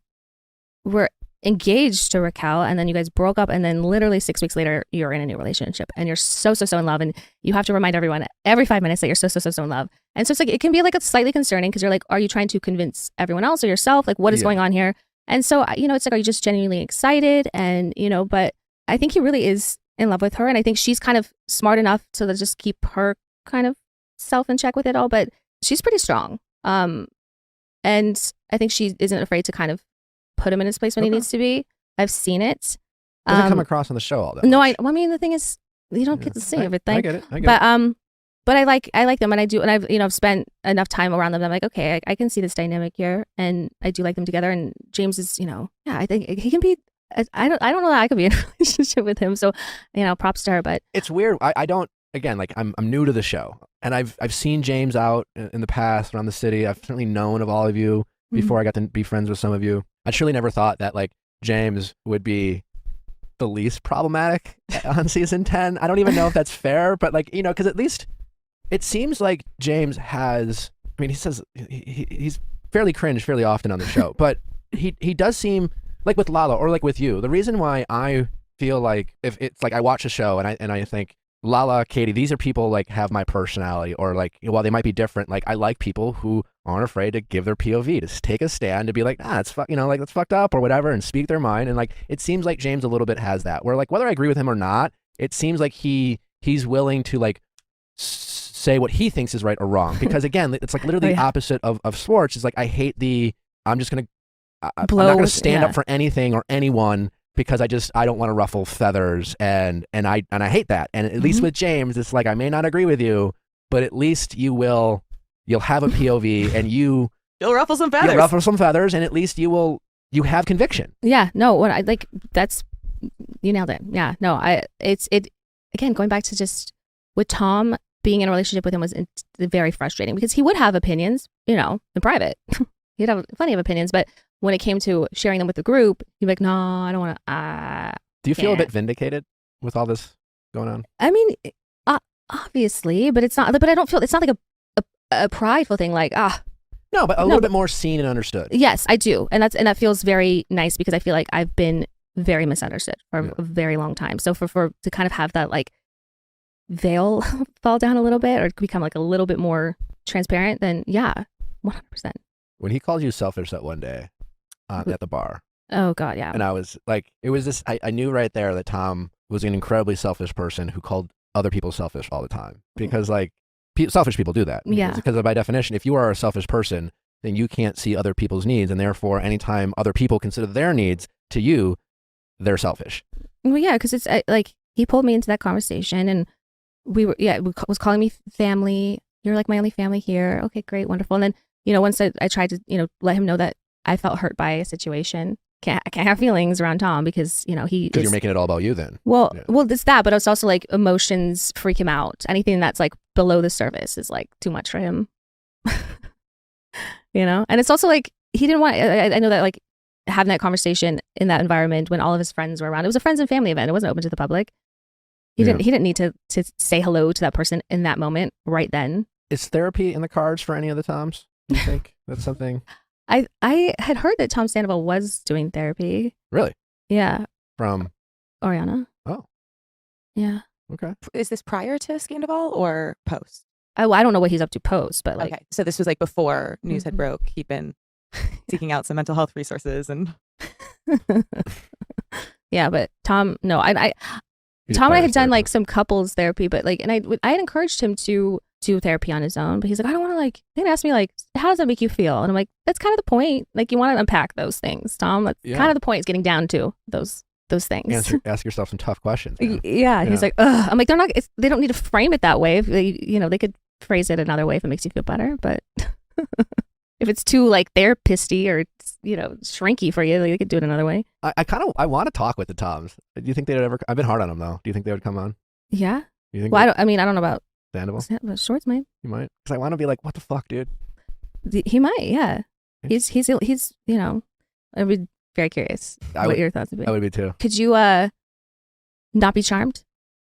were engaged to Raquel and then you guys broke up and then literally 6 weeks later you're in a new relationship and you're so in love and you have to remind everyone every 5 minutes that you're so in love. And so it's like, it can be like slightly concerning because you're like, are you trying to convince everyone else or yourself? Like what is going on here? And so, you know, it's like, are you just genuinely excited? And, you know, but I think he really is in love with her. And I think she's kind of smart enough to just keep her kind of self in check with it all, but she's pretty strong. And I think she isn't afraid to kind of put him in his place when he needs to be. I've seen it. Doesn't come across on the show all that No, much. I mean, the thing is, you don't get to see everything. I get it. But I like them, and I've spent enough time around them. I'm like, okay, I can see this dynamic here, and I do like them together. And James is, I think he can be. I don't know that I could be in a relationship with him. So, props to her. But it's weird. I don't. Again, like I'm new to the show, and I've seen James out in the past around the city. I've certainly known of all of you before I got to be friends with some of you. I truly never thought that like James would be the least problematic on season 10. I don't even know if that's fair, but like, because at least it seems like James has, I mean, he says he's fairly cringe fairly often on the show, but he does seem like with Lala or like with you. The reason why I feel like if it's like I watch a show and I think Lala, Katie, these are people like have my personality, or like while they might be different, like I like people who aren't afraid to give their POV, to take a stand, to be like, it's like that's fucked up or whatever, and speak their mind. And like it seems like James a little bit has that, where like whether I agree with him or not, it seems like he's willing to like say what he thinks is right or wrong. Because again, it's like literally the opposite of Schwartz. It's like I'm not gonna stand up for anything or anyone, because I don't want to ruffle feathers, and I hate that. And at least with James, it's like I may not agree with you, but at least you will you'll have a POV, and you'll ruffle some feathers. ruffle some feathers, and at least you have conviction. Yeah, no, what I like, that's, you nailed it. Yeah, no, it again, going back to just with Tom, being in a relationship with him was very frustrating because he would have opinions, in private. He'd have plenty of opinions, but when it came to sharing them with the group, he'd be like, no, I don't want to. Do you feel a bit vindicated with all this going on? I mean, obviously, but it's not, but I don't feel, it's not like a prideful thing, like, No, but a little bit more seen and understood. Yes, I do. And that feels very nice because I feel like I've been very misunderstood for a very long time. So for to kind of have that like veil fall down a little bit or become like a little bit more transparent, then yeah, 100%. When he called you selfish that one day at the bar. Oh God, yeah. And I was like, it was this, I knew right there that Tom was an incredibly selfish person who called other people selfish all the time because like selfish people do that. Yeah. Because by definition, if you are a selfish person, then you can't see other people's needs. And therefore, anytime other people consider their needs to you, they're selfish. Well, yeah, because it's like he pulled me into that conversation and was calling me family. You're like my only family here. Okay, great, wonderful. And then, once I tried to, let him know that I felt hurt by a situation. I can't have feelings around Tom because, because you're making it all about you then. Well, it's that, but it's also like emotions freak him out. Anything that's like below the surface is like too much for him, And it's also like, he didn't want, I know that like having that conversation in that environment when all of his friends were around, it was a friends and family event. It wasn't open to the public. He didn't need to say hello to that person in that moment right then. Is therapy in the cards for any of the Toms? Do you think that's something? I had heard that Tom Sandoval was doing therapy. Really? Yeah. From? Ariana. Oh. Yeah. Okay. Is this prior to Scandoval or post? I don't know what he's up to post, but like. Okay. So this was like before news had broke. He'd been seeking out some mental health resources and. Yeah, but Tom, no, Tom and I had done like some couples therapy, but like, and I had encouraged him to do therapy on his own, but he's like, I don't want to like, they asked me like, how does that make you feel? And I'm like, that's kind of the point. Like you want to unpack those things, Tom. That's kind of the point is getting down to those things. Ask yourself some tough questions. Yeah. He's like, ugh. I'm like, they don't need to frame it that way. If they, they could phrase it another way if it makes you feel better, but if it's too like therapisty or, shrinky for you, they could do it another way. I want to talk with the Toms. Do you think they'd ever, I've been hard on them though. Do you think they would come on? Yeah. You think well, I don't know about Sandoval? Schwartz might. You might. Because I want to be like, what the fuck, dude? He might, yeah. He's I'd be very curious what your thoughts would be. I would be too. Could you not be charmed?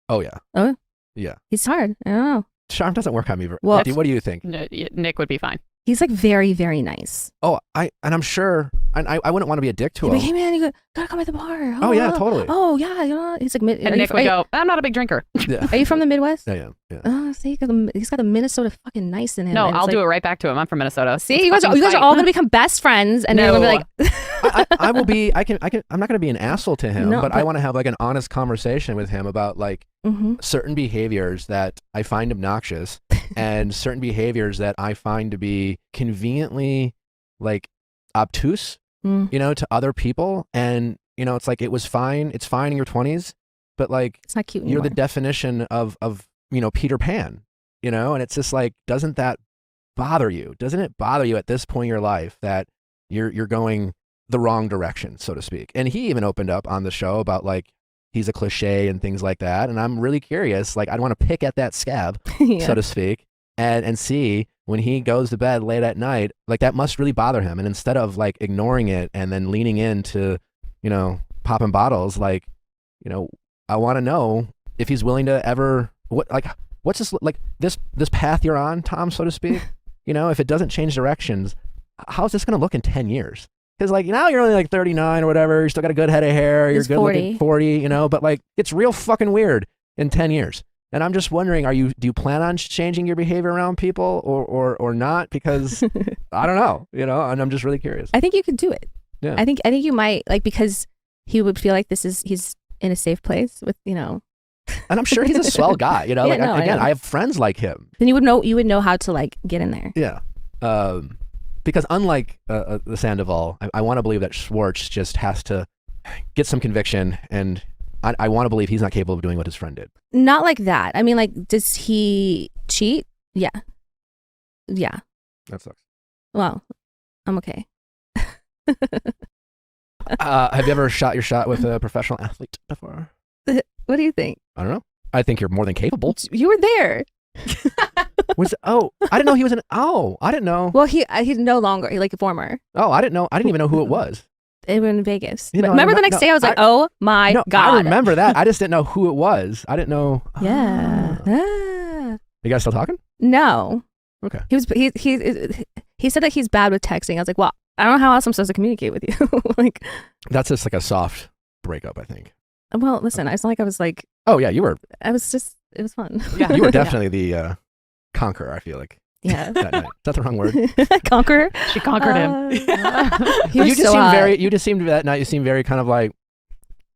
Oh, yeah. Oh? Yeah. He's hard. I don't know. Charm doesn't work on me. Well, what do you think? Nick would be fine. He's like very, very nice. Oh, I'm sure, and I wouldn't want to be a dick to him. Like, hey man, you gotta come at the bar. Oh yeah, totally. Oh yeah, he's like. And Nick would go, I'm not a big drinker. Yeah. Are you from the Midwest? I am. Yeah. Oh, see, he's got the Minnesota fucking nice in him. No, I'll do it right back to him. I'm from Minnesota. See, you guys are all gonna become best friends, and then we'll be like. I will be. I'm not gonna be an asshole to him, but I want to have like an honest conversation with him about like certain behaviors that I find obnoxious. And certain behaviors that I find to be conveniently like obtuse, to other people. And, it's like, it's fine in your 20s, but like, it's not cute anymore. You're the definition of Peter Pan, and it's just like, doesn't that bother you? Doesn't it bother you at this point in your life that you're going the wrong direction, so to speak? And he even opened up on the show about like, he's a cliche and things like that. And I'm really curious, like I'd want to pick at that scab, so to speak, and see when he goes to bed late at night, like that must really bother him. And instead of like ignoring it and then leaning into, popping bottles, like, I want to know if he's willing to ever, what's this, like this path you're on, Tom, so to speak, if it doesn't change directions, how's this going to look in 10 years? Because like now you're only like 39 or whatever, you still got a good head of hair, you're good looking 40, but like it's real fucking weird in 10 years. And I'm just wondering, do you plan on changing your behavior around people or not? Because I don't know, and I'm just really curious. I think you could do it. Yeah. I think you might, like, because he would feel like he's in a safe place with, And I'm sure he's a swell guy, I have friends like him. Then you would know how to like get in there. Yeah. Because unlike the Sandoval, I want to believe that Schwartz just has to get some conviction, and I want to believe he's not capable of doing what his friend did. Not like that. I mean, like, does he cheat? Yeah. Yeah. That sucks. Well, I'm okay. Have you ever shot your shot with a professional athlete before? What do you think? I don't know. I think you're more than capable. You were there. I didn't know he was I didn't know. Well, he's no longer like a former. Oh, I didn't know. I didn't even know who it was. They were in Vegas. You know, Remember the next day I was like, oh my God. I remember that. I just didn't know who it was. I didn't know. Yeah. You guys still talking? No. Okay. He said that he's bad with texting. I was like, well, I don't know how else I'm supposed to communicate with you. Like, that's just like a soft breakup, I think. Well, listen, it's not like I was like, oh yeah, you were. It was fun. Yeah, you were definitely the conqueror, I feel like. Yeah. That night. Is that the wrong word? Conqueror? She conquered him. He was you just seemed that night, you seemed very kind of like.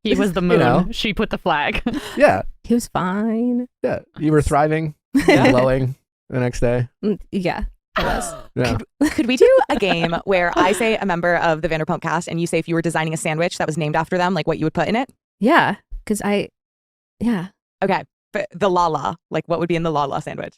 He was the moon. You know. She put the flag. Yeah. He was fine. Yeah. You were thriving and glowing the next day. Yeah. It was. Yeah. Could we do a game where I say a member of the Vanderpump cast and you say if you were designing a sandwich that was named after them, like what you would put in it? Yeah. Because yeah. Okay. But the Lala, like what would be in the Lala sandwich?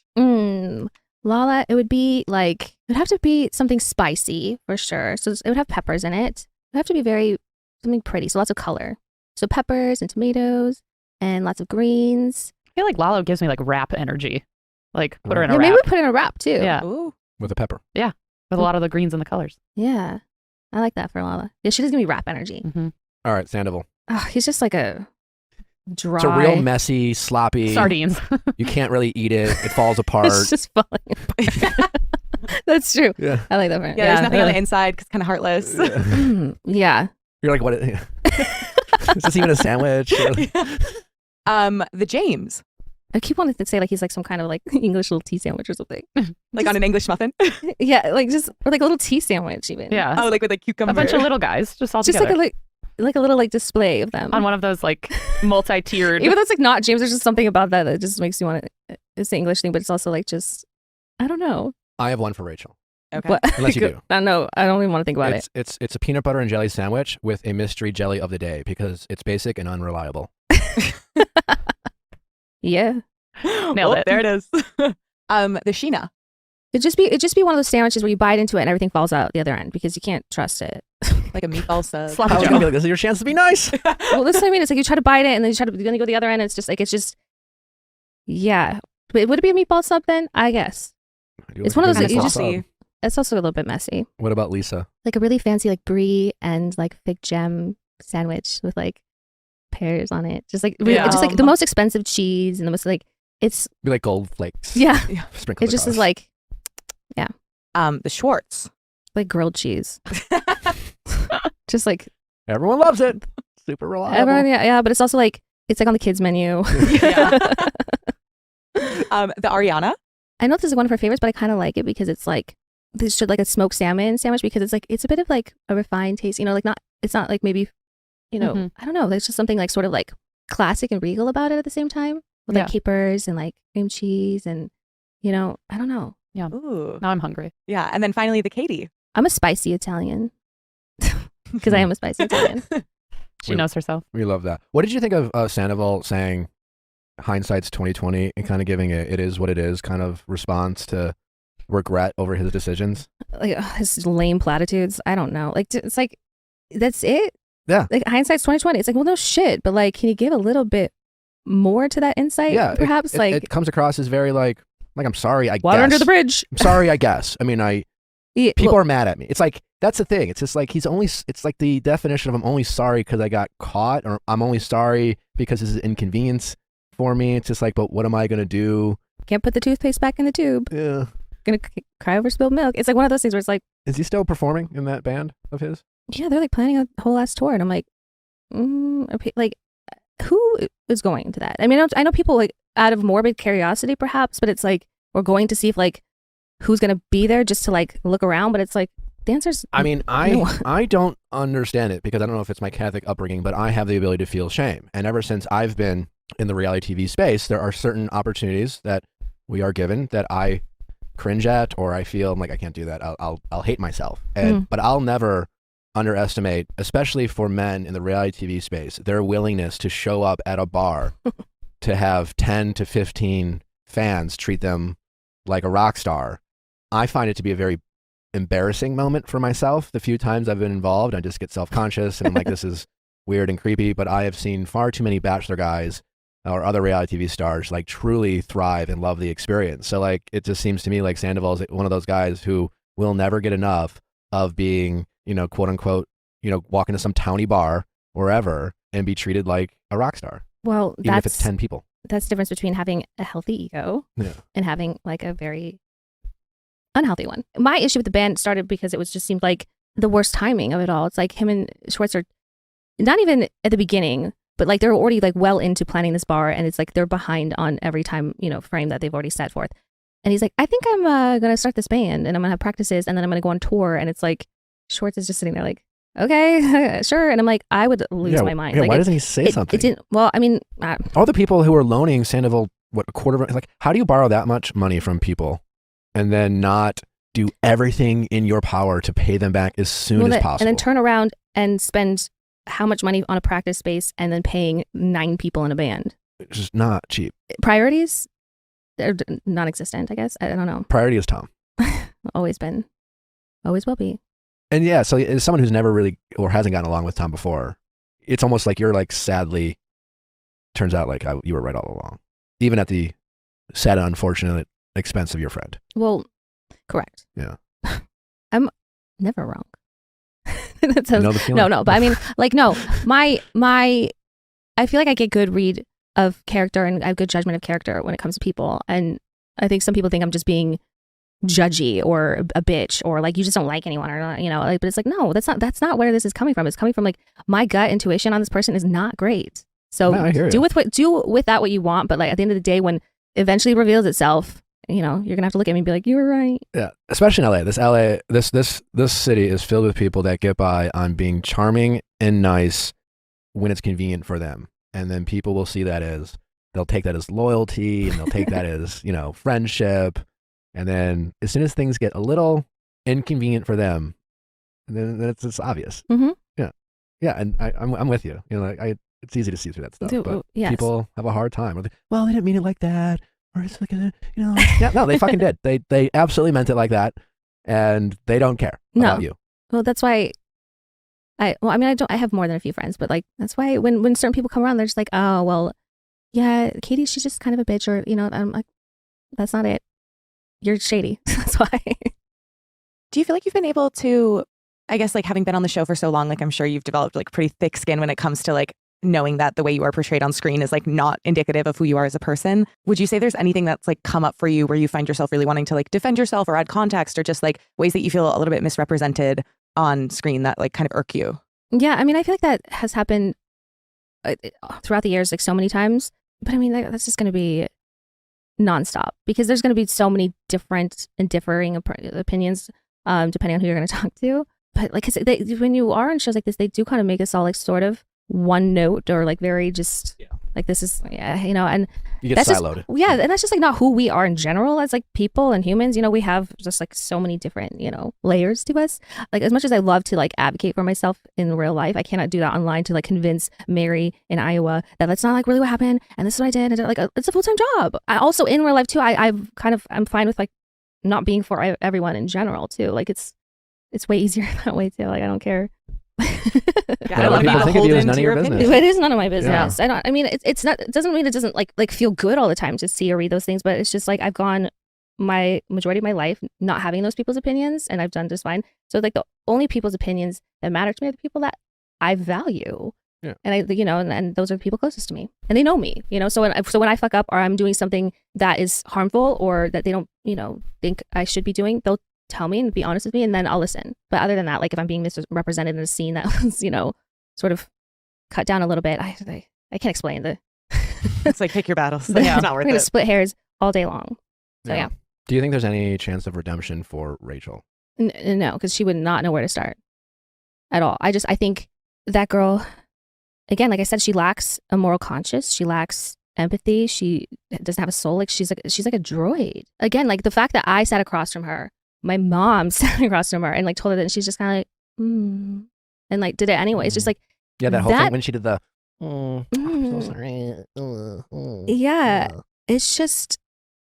Lala, it would be like, it would have to be something spicy for sure. So it would have peppers in it. It would have to be something pretty. So lots of color. So peppers and tomatoes and lots of greens. I feel like Lala gives me like wrap energy. Like put her in a Yeah, wrap. maybe we put in a wrap too. Yeah. Ooh. With a pepper. Yeah. With a lot of the greens and the colors. Yeah. I like that for Lala. Yeah, she does give me rap energy. Mm-hmm. All right, Sandoval. Oh, he's just like a dry. It's a real messy, sloppy. Sardines. You can't really eat it. It falls apart. It's just falling apart. That's true. Yeah. I like that for Yeah, there's nothing on the inside because it's kind of heartless. Yeah. You're like, what? Is this even a sandwich? The James. I keep wanting to say like he's like some kind of like English little tea sandwich or something. Like on an English muffin? Yeah, like just or like a little tea sandwich even. Yeah. Oh, like with like cucumber. A bunch of little guys just all Just together. like a little like display of them on one of those like multi-tiered. Even though it's like not James, there's just something about that just makes you want to. It's the English thing, but it's also like just I don't know. I have one for Rachel. Okay. What? Unless you do. I know. I don't even want to think about it. It's a peanut butter and jelly sandwich with a mystery jelly of the day because it's basic and unreliable. Yeah. Nailed it. There it is. The Sheena. It'd just be one of those sandwiches where you bite into it and everything falls out the other end because you can't trust it. Like a meatball sub. Sloppy I was Joe. gonna be like, this is your chance to be nice. Well, this is what I mean. It's like you try to bite it and then you go the other end and it's just yeah. But would it be a meatball sub then? I guess. It's one of those that you just see. It's also a little bit messy. What about Lisa? Like a really fancy like brie and like fig gem sandwich with like pears on it. Just like just like the most expensive cheese and the most like it's Be like gold flakes. yeah. Sprinkle It just is like yeah. The Schwartz. Like grilled cheese. Just like everyone loves it. Super reliable. everyone, yeah, but it's also like it's like on the kids menu. Yeah. The Ariana. I know this is one of her favorites, but I kind of like it because it's like this should like a smoked salmon sandwich because it's like it's a bit of like a refined taste, you know, like it's not like maybe, you know, I don't know, there's just something like sort of like classic and regal about it at the same time with like capers and like cream cheese and you know, I don't know. Yeah. Ooh. Now I'm hungry. Yeah. And then finally the Katie. I'm a spicy Italian because I am a spicy Italian. She knows herself. We love that. What did you think of Sandoval saying hindsight's 2020 and kind of giving it is what it is kind of response to regret over his decisions? Like his lame platitudes. I don't know. Like it's like that's it. Yeah. Like hindsight's 2020. It's like well no shit, but like can you give a little bit more to that insight? Yeah. Perhaps it comes across as very like I'm sorry. I water guess. under the bridge. I'm sorry. I guess. I mean people well, are mad at me. It's like that's the thing. It's just like it's like the definition of I'm only sorry because I got caught or I'm only sorry because this is an inconvenience for me. It's just like, but what am I gonna do? Can't put the toothpaste back in the tube. Yeah. Gonna cry over spilled milk. It's like one of those things where it's like, is he still performing in that band of his? Yeah, they're like planning a whole ass tour, and I'm like, like, who is going to that? I mean, I know people like out of morbid curiosity, perhaps, but it's like we're going to see if like who's gonna be there just to like look around. But it's like the answer's. I mean, I don't understand it because I don't know if it's my Catholic upbringing, but I have the ability to feel shame, and ever since I've been in the reality TV space, there are certain opportunities that we are given that I cringe at, or I feel I'm like I can't do that. I'll hate myself, but I'll never underestimate, especially for men in the reality TV space, their willingness to show up at a bar to have 10 to 15 fans treat them like a rock star I find it to be a very embarrassing moment for myself. The few times I've been involved, I just get self-conscious and I'm like, this is weird and creepy. But I have seen far too many Bachelor guys or other reality TV stars like truly thrive and love the experience. So like, it just seems to me like Sandoval is one of those guys who will never get enough of being, you know, quote unquote, you know, walk into some towny bar wherever and be treated like a rock star. Well, even if it's 10 people. That's the difference between having a healthy ego and having like a very unhealthy one. My issue with the band started because it was just seemed like the worst timing of it all. It's like him and Schwartz are not even at the beginning, but like they're already like well into planning this bar, and it's like they're behind on every time, you know, frame that they've already set forth. And he's like, I think I'm gonna start this band and I'm gonna have practices and then I'm gonna go on tour. And it's like Schwartz is just sitting there like, okay, sure. And I'm like, I would lose my mind. Yeah, like, why doesn't he say something? It didn't. Well, I mean, all the people who are loaning Sandoval what, a quarter of, like, how do you borrow that much money from people and then not do everything in your power to pay them back as soon as possible? And then turn around and spend how much money on a practice space and then paying 9 people in a band? It's just not cheap. Priorities? They're non-existent, I guess. I don't know. Priority is Tom. Always been. Always will be. And yeah, so as someone who's never really or hasn't gotten along with Tom before, it's almost like you're like sadly, turns out like you were right all along, even at the sad and unfortunate expense of your friend. Well, correct. Yeah. I'm never wrong. That sounds, you know the feeling? No, but I mean, like, no, my, I feel like I get good read of character and I have good judgment of character when it comes to people. And I think some people think I'm just being judgy or a bitch or like you just don't like anyone or, you know, like, but it's like, no, that's not where this is coming from. It's coming from like my gut intuition on this person is not great. So no, do with that what you want. But like at the end of the day, when eventually it reveals itself, you know, you're gonna have to look at me and be like, you were right. Yeah, especially in LA. This city is filled with people that get by on being charming and nice when it's convenient for them, and then people will see that as they'll take that as loyalty and they'll take that as, you know, friendship, and then as soon as things get a little inconvenient for them, then it's obvious. Mm-hmm. Yeah, and I'm with you. You know, like it's easy to see through that stuff, but yes. people have a hard time. Well, they didn't mean it like that. Or it's like, you know, yeah, no, they fucking did. They absolutely meant it like that, and they don't care about you. Well, that's why I have more than a few friends, but like that's why when certain people come around, they're just like, oh, well, yeah, Katie, she's just kind of a bitch, or you know, I'm like, that's not it. You're shady. That's why. Do you feel like you've been able to, I guess, like having been on the show for so long, like I'm sure you've developed like pretty thick skin when it comes to like knowing that the way you are portrayed on screen is like not indicative of who you are as a person. Would you say there's anything that's like come up for you where you find yourself really wanting to like defend yourself or add context, or just like ways that you feel a little bit misrepresented on screen that like kind of irk you? Yeah, I mean, I feel like that has happened throughout the years, like so many times. But I mean, that's just going to be nonstop because there's going to be so many different and differing opinions depending on who you're going to talk to. But like, 'cause when you are on shows like this, they do kind of make us all like sort of one note or like very just like this is you know, and you get that's siloed. And that's just like not who we are in general as like people and humans. You know, we have just like so many different, you know, layers to us. Like as much as I love to like advocate for myself in real life, I cannot do that online to like convince Mary in Iowa that that's not like really what happened and this is what I did. And like it's a full-time job. I also in real life too, I'm fine with like not being for everyone in general too. Like it's way easier that way too. Like I don't care. I love people that. think of you as none of your business. It is none of my business. Yeah. I mean, it's not. It doesn't mean it doesn't like feel good all the time to see or read those things. But it's just like I've gone my majority of my life not having those people's opinions, and I've done just fine. So like the only people's opinions that matter to me are the people that I value. Yeah. And I, you know, and those are the people closest to me, and they know me. You know, so when I fuck up or I'm doing something that is harmful or that they don't, you know, think I should be doing, they'll tell me and be honest with me, and then I'll listen. But other than that, like if I'm being misrepresented in a scene that was, you know, sort of cut down a little bit, I can't explain the. It's like pick your battles. It's not worth We're gonna it. split hairs all day long. So yeah. Do you think there's any chance of redemption for Rachel? No, because she would not know where to start at all. I think that girl, again, like I said, she lacks a moral conscience. She lacks empathy. She doesn't have a soul. Like she's like a droid. Again, like the fact that I sat across from her. My mom sat across from her and like told her that, and she's just kind of like, and like did it anyway. It's just like that whole thing when she did the, I'm so sorry. Yeah, it's just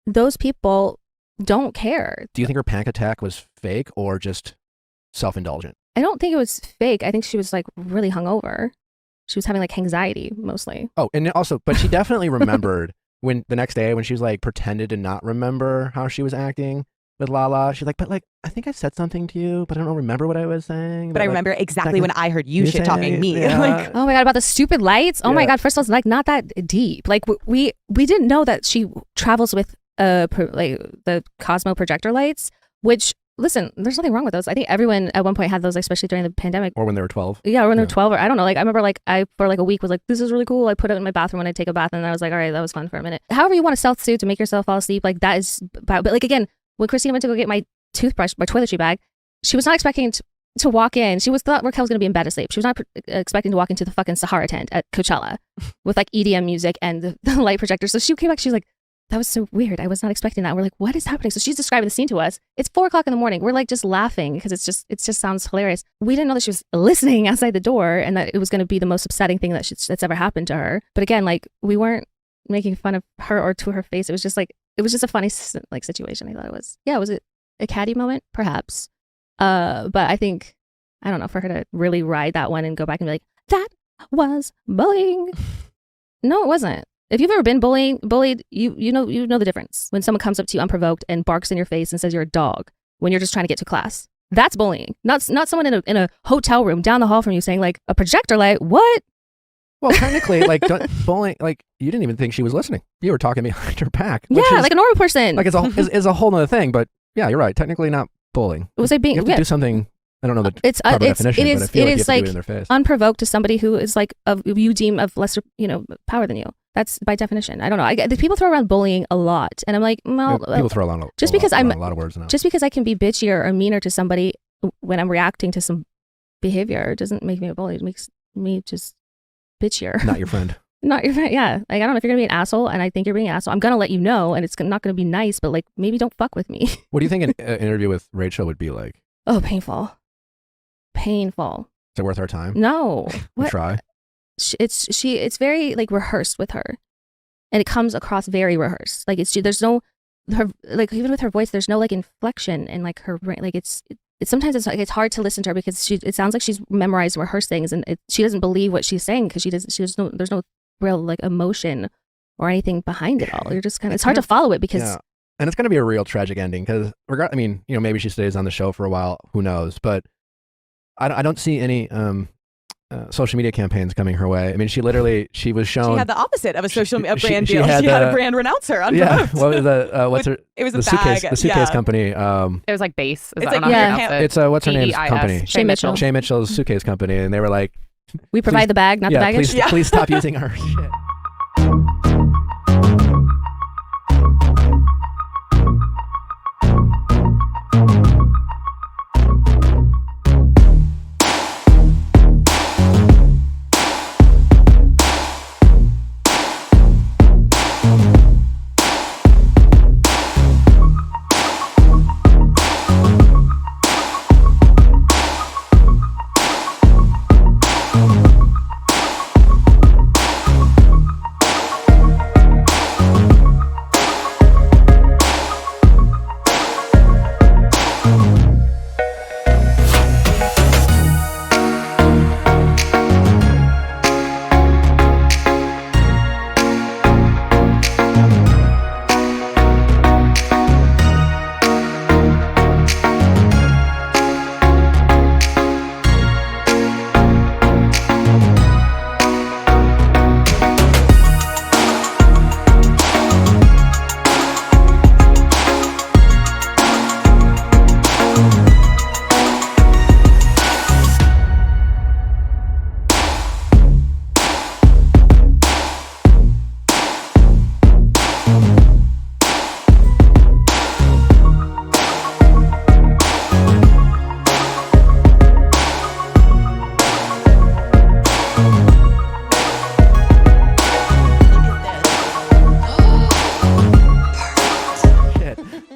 those people don't care. Do you think her panic attack was fake or just self-indulgent? I don't think it was fake. I think she was like really hungover. She was having like anxiety mostly. Oh, and also, but she definitely remembered when the next day when she was like pretended to not remember how she was acting with Lala. She's like, but like, I think I said something to you, but I don't remember what I was saying. But I like, remember exactly when I heard you shit talking me. Yeah. Like, oh my God, about the stupid lights. Oh my God. First of all, it's like not that deep. Like we didn't know that she travels with like the Cosmo projector lights, which listen, there's nothing wrong with those. I think everyone at one point had those, especially during the pandemic. Or when they were 12. Yeah, or when they were 12, or I don't know. Like I remember like I for like a week was like, this is really cool. I put it in my bathroom when I take a bath, and I was like, all right, that was fun for a minute. However you want to self-soothe to make yourself fall asleep, like that is, but like again, when Christina went to go get my toothbrush, my toiletry bag, she was not expecting to walk in. She thought Raquel was going to be in bed asleep. She was not expecting to walk into the fucking Sahara tent at Coachella with like EDM music and the light projector. So she came back, she's like, that was so weird. I was not expecting that. We're like, what is happening? So she's describing the scene to us. It's 4:00 in the morning. We're like just laughing because it just sounds hilarious. We didn't know that she was listening outside the door and that it was going to be the most upsetting thing that's ever happened to her. But again, like we weren't making fun of her or to her face. It was just a funny like situation. I thought it was. Yeah, was it a catty moment? Perhaps. But I think, I don't know, for her to really ride that one and go back and be like, that was bullying. No, it wasn't. If you've ever been bullied, you know the difference. When someone comes up to you unprovoked and barks in your face and says you're a dog when you're just trying to get to class. That's bullying. Not someone in a hotel room down the hall from you saying like a projector light, what? Well, technically, like bullying, like you didn't even think she was listening. You were talking behind her back. Yeah, like a normal person. Like it's a whole nother thing, but yeah, you're right. Technically not bullying. Was it being you have to do something, I don't know the proper definition, but I feel like you have to do it in their face. Unprovoked to somebody who is like you deem of lesser, power than you. That's by definition. I don't know. The people throw around bullying a lot, and I'm like, well, people throw around a lot of words now. Just because I can be bitchier or meaner to somebody when I'm reacting to some behavior doesn't make me a bully. It makes me just bitchier. Not your friend. Not your friend. Yeah. Like, I don't know if you're gonna be an asshole, and I think you're being an asshole. I'm gonna let you know, and it's not gonna be nice, but like maybe don't fuck with me. What do you think an interview with Rachel would be like? Oh, painful. Painful. Is it worth our time? No. What? Try. It's very like rehearsed with her, and it comes across very rehearsed. Like there's no her, like even with her voice, there's no like inflection and like her brain. Like it's sometimes it's hard to listen to her because it sounds like she's memorized rehearsed things, and she doesn't believe what she's saying because there's no real like emotion or anything behind it all. You're just it's hard to follow it because. Yeah. And it's going to be a real tragic ending because maybe she stays on the show for a while, who knows, but I don't see any social media campaigns coming her way. I mean, she was shown. She had the opposite of a social brand deal. She had a brand renounce her. Yeah. What was the It was the a suitcase, bag. The suitcase company. It was like Base. It's like It's what's her name's BEIS. company? Shay Mitchell. Shay Mitchell's suitcase company, and they were like, we provide the bag, not the baggage. Please stop using our shit.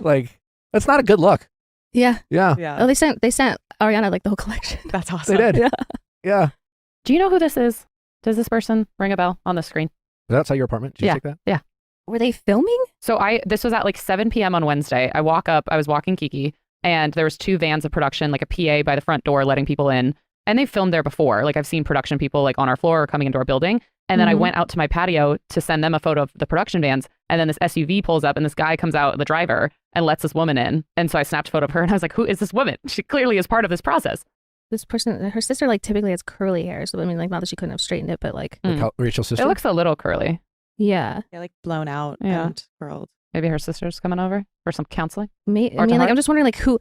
Like, that's not a good look. Yeah. Yeah. Oh, they sent Ariana like the whole collection. That's awesome. They did. Yeah. Yeah. Do you know who this is? Does this person ring a bell on the screen? Is that outside your apartment? Did you check that? Yeah. Were they filming? So this was at like 7 p.m. on Wednesday. I was walking Kiki, and there was 2 vans of production, like a PA by the front door letting people in. And they filmed there before. Like I've seen production people like on our floor or coming into our building. And then I went out to my patio to send them a photo of the production vans. And then this SUV pulls up and this guy comes out, the driver, and lets this woman in. And so I snapped a photo of her and I was like, who is this woman? She clearly is part of this process. This person, her sister, like typically has curly hair. So I mean, like not that she couldn't have straightened it, but like Rachel's sister. It looks a little curly. Yeah. They're like blown out Yeah. and curled. Maybe her sister's coming over for some counseling. I mean, like I'm just wondering, like who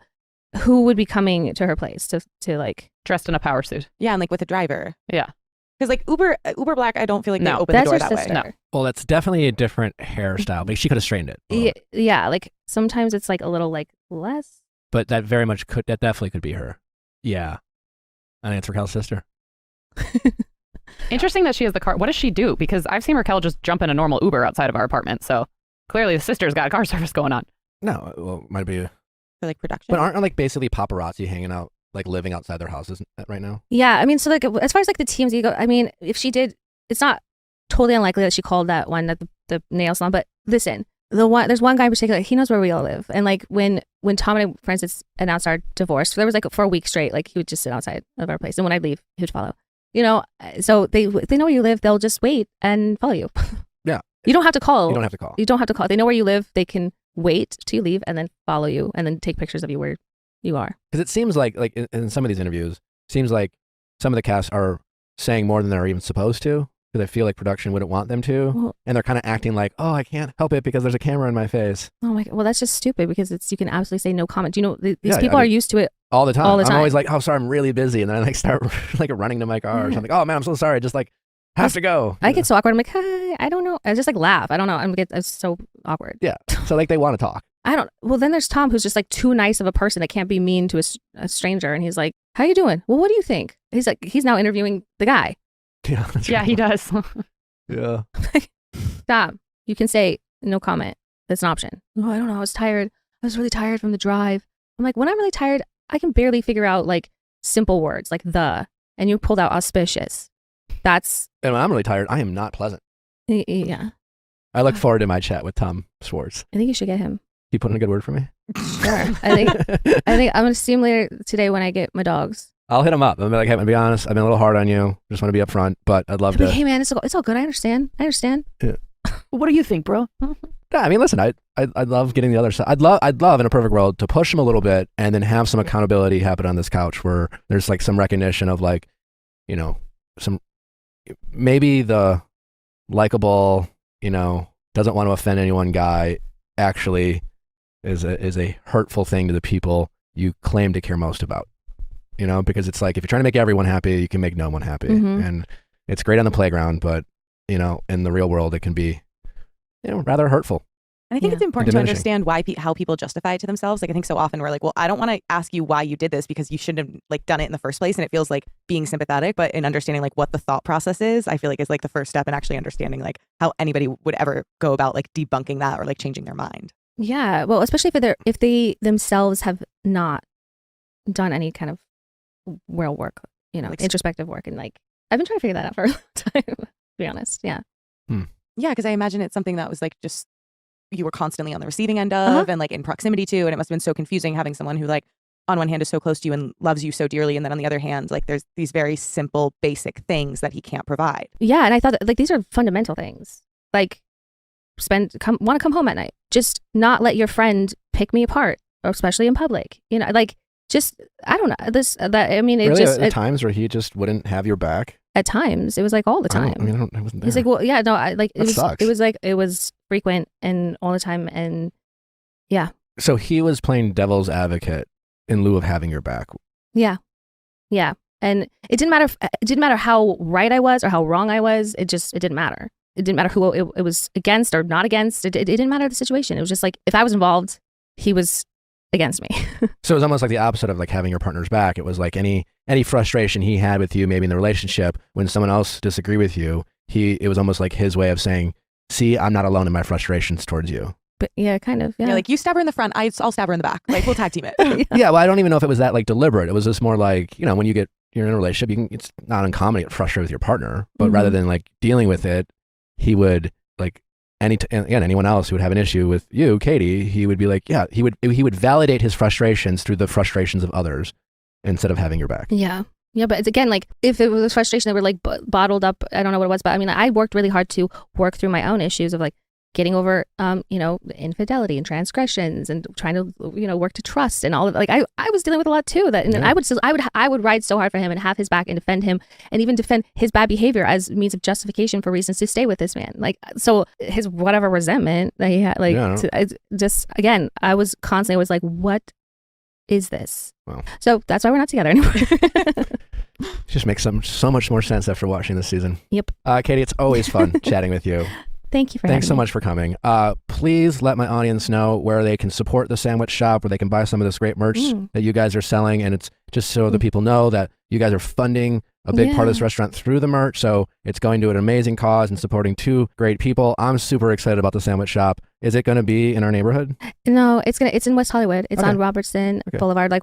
would be coming to her place to like Dressed in a power suit. Yeah, and like with a driver. Yeah. Because like Uber Black, I don't feel like they open the that's door her that sister. way. No. Well, that's definitely a different hairstyle. But she could have straightened it. a little bit. Yeah, like sometimes it's like a little like less. But that definitely could be her. Yeah. I think it's Raquel's sister. Interesting that she has the car. What does she do? Because I've seen Raquel just jump in a normal Uber outside of our apartment. So clearly the sister's got a car service going on. No, well, it might be. For like production. But aren't like basically paparazzi hanging out, like living outside their houses right now? Yeah, I mean, so like as far as like the TMZ go, I mean, if she did, it's not totally unlikely that she called that one at the nail salon. But listen, there's one guy in particular, he knows where we all live, and like when Tom and I, for instance, announced our divorce, there was like for a week straight, like he would just sit outside of our place, and when I'd leave, he would follow. You know, so they know where you live, they'll just wait and follow you. Yeah, you don't have to call. You don't have to call. You don't have to call. They know where you live. They can wait till you leave and then follow you and then take pictures of you where you are. Because it seems like in some of these interviews, seems like some of the cast are saying more than they're even supposed to, because I feel like production wouldn't want them to, Well, and they're kind of acting like, oh, I can't help it because there's a camera in my face oh my god! Well, that's just stupid because you can absolutely say no comment. Do you know these Yeah, people I are mean, used to it. all the time. All the I'm time. always like, oh, sorry, I'm really busy, and then I like start like running to my car or something. Oh man, I'm so sorry. Just like have to go. I get so awkward. I'm like, hi, I don't know. I just like laugh. I don't know. It's so awkward. Yeah. So like they want to talk. Well, then there's Tom, who's just like too nice of a person that can't be mean to a stranger. And he's like, how you doing? Well, what do you think? He's like, he's now interviewing the guy. Yeah. Yeah, he does. Yeah. Tom, you can say no comment. That's an option. Oh, I don't know. I was tired. I was really tired from the drive. I'm like, when I'm really tired, I can barely figure out like simple words like and you pulled out auspicious. And when I'm really tired, I am not pleasant. Yeah. I look forward to my chat with Tom Schwartz. I think you should get him. He put in a good word for me. Sure. I think I'm gonna see him later today when I get my dogs. I'll hit him up. I'm like, hey, to be honest, I've been a little hard on you. Just want to be upfront, but I'd love I'm like, to. hey man, it's all good. I understand. Yeah. What do you think, bro? Yeah, I mean, listen, I'd love getting the other side. I'd love in a perfect world to push him a little bit and then have some accountability happen on this couch where there's like some recognition of like, you know, maybe the likable, you know, doesn't want to offend anyone guy actually is a hurtful thing to the people you claim to care most about. You know, because it's like if you're trying to make everyone happy, you can make no one happy. Mm-hmm. And it's great on the playground, but you know, in the real world, it can be, you know, rather hurtful. And I think Yeah. it's important to Diminishing. understand how people justify it to themselves. Like I think so often we're like, well, I don't want to ask you why you did this because you shouldn't have like done it in the first place. And it feels like being sympathetic, but in understanding like what the thought process is, I feel like is like the first step in actually understanding like how anybody would ever go about like debunking that or like changing their mind. Yeah. Well, especially if they themselves have not done any kind of real work, you know, Like- introspective work, and like I've been trying to figure that out for a long time. To be honest. Yeah. Yeah, because I imagine it's something that was like just you were constantly on the receiving end of Uh-huh. and like in proximity to, and it must have been so confusing having someone who like on one hand is so close to you and loves you so dearly, and then on the other hand, like there's these very simple, basic things that he can't provide. Yeah, and I thought that, like these are fundamental things. Like want to come home at night. Just not let your friend pick me apart, or especially in public. You know, like just I don't know I mean, it Really, just at times where he just wouldn't have your back. at times it was like all the time. I wasn't there. He's like, well, yeah, no, I like That sucks. it was frequent and all the time, and yeah, So he was playing devil's advocate in lieu of having your back. yeah, and it didn't matter how right I was or how wrong I was. It didn't matter. It didn't matter who it was against or not against. It didn't matter the situation. It was just like if I was involved, he was against me. So it was almost like the opposite of like having your partner's back. It was like any frustration he had with you, maybe in the relationship, when someone else disagreed with you, it was almost like his way of saying, see, I'm not alone in my frustrations towards you. But yeah, kind of. Yeah. You're like, you stab her in the front, I'll stab her in the back. Like we'll tag team it. Yeah, well, I don't even know if it was that like deliberate. It was just more like, you know, when you're in a relationship, it's not uncommon to get frustrated with your partner, but Mhm. rather than like dealing with it, he would like anyone else who would have an issue with you, Katie, he would be like, yeah, he would validate his frustrations through the frustrations of others instead of having your back. Yeah. Yeah, but it's again, like if it was frustration that were like bottled up, I don't know what it was, but I mean, I worked really hard to work through my own issues of like getting over, infidelity and transgressions and trying to, work to trust and all of like, I was dealing with a lot too that, and then I would ride so hard for him and have his back and defend him and even defend his bad behavior as means of justification for reasons to stay with this man. Like, so his whatever resentment that he had, like, I was constantly like, what is this? Wow. So that's why we're not together anymore. Just makes so much more sense after watching this season. Yep. Katie, it's always fun chatting with you. Thank you for Thanks so having me. much for coming. Please let my audience know where they can support the sandwich shop, where they can buy some of this great merch that you guys are selling. And it's just so the people know that you guys are funding a big part of this restaurant through the merch. So it's going to an amazing cause and supporting two great people. I'm super excited about the sandwich shop. Is it going to be in our neighborhood? No, it's in West Hollywood. It's on Robertson Boulevard, like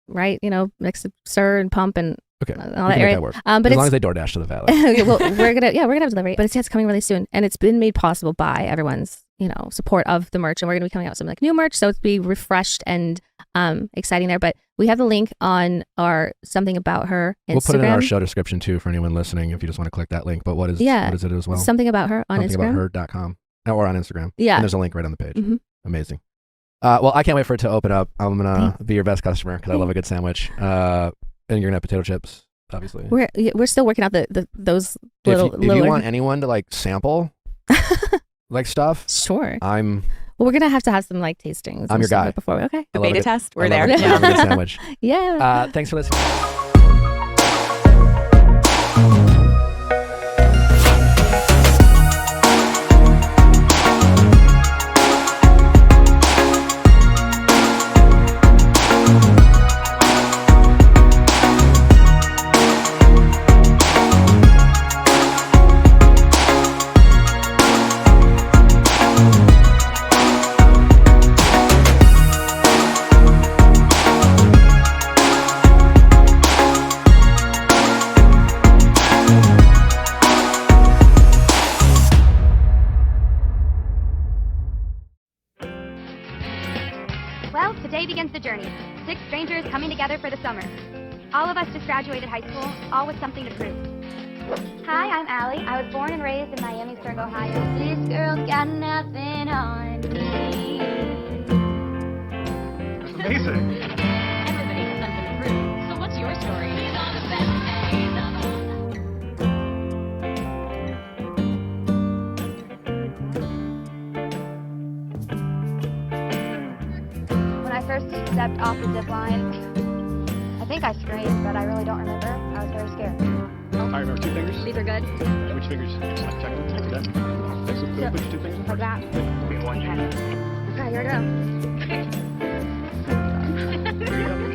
right, next to Sir and Pump and all that area. But as long as they DoorDash to the valley. Well, we're gonna have delivery, but it's coming really soon, and it's been made possible by everyone's support of the merch, and we're gonna be coming out with some like new merch, so it's be refreshed and exciting there. But we have the link on our Something About Her Instagram. We'll put it in our show description too for anyone listening if you just want to click that link. But what is it as well? Something About Her on Instagram. SomethingAboutHer.com or on Instagram. Yeah, and there's a link right on the page. Amazing. Well, I can't wait for it to open up. I'm gonna be your best customer because I love a good sandwich. And you're gonna have potato chips, obviously. We're still working out those little. If you want anyone to like sample like stuff, sure. Well, we're gonna have to have some like tastings. I'm your guy. Before the beta test. We're there. Yeah, a good sandwich. Yeah. Thanks for listening. Well, today begins the journey. 6 strangers coming together for the summer. All of us just graduated high school, all with something to prove. Hi, I'm Ally. I was born and raised in Miamisburg, Ohio. This girl's got nothing on me. That's amazing. Everybody has something to prove. So what's your story? He's on the best When I first stepped off the zip line, I think I screamed, but I really don't remember. I was very scared. I remember 2 fingers. These are good. Which fingers? Just like check them. Like that. Thanks. Put your 2 fingers in Like that. Okay, here we go.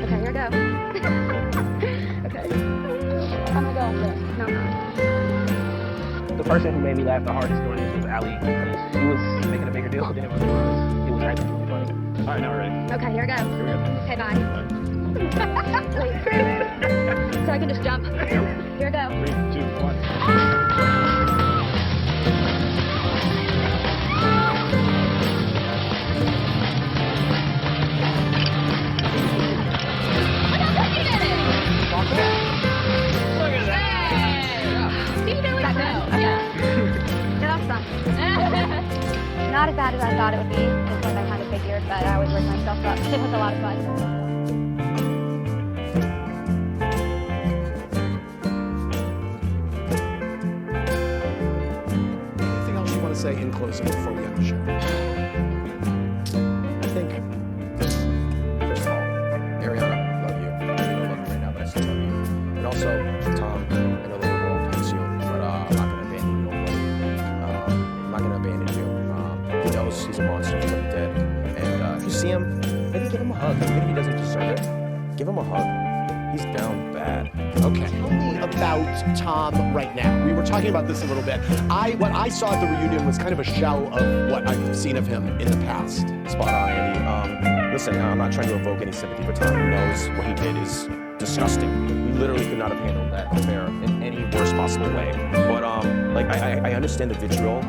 Okay, here we go. Okay. I'm gonna go on this. No. The person who made me laugh the hardest during this was Ally. She was making a bigger deal than it was. It was actually really funny. All right, now we're ready. Okay, here we go. Here we go. Okay, bye. So I can just jump. Here we go. 3, 2, 1. Not as bad as I thought it would be, just like I kind of figured, but I always worked myself up. It was a lot of fun. Anything else you want to say in closing before we end the show? I think, first of all, Ariana, love you. I don't love you right now, but I still love you. And also, Tom, I know the world hates you, but I'm not going to abandon you. I'm not going to abandon you. He knows he's a monster from the dead. And if you see him, maybe give him a hug. Maybe he doesn't deserve it. Give him a hug. He's down bad. Okay. Tell me about Tom right now. We were talking about this a little bit. What I saw at the reunion was kind of a shell of what I've seen of him in the past. Spot on, Andy. Listen, I'm not trying to evoke any sympathy for Tom. He knows what he did is disgusting. We literally could not have handled that affair in any worse possible way. But like I understand the vitriol.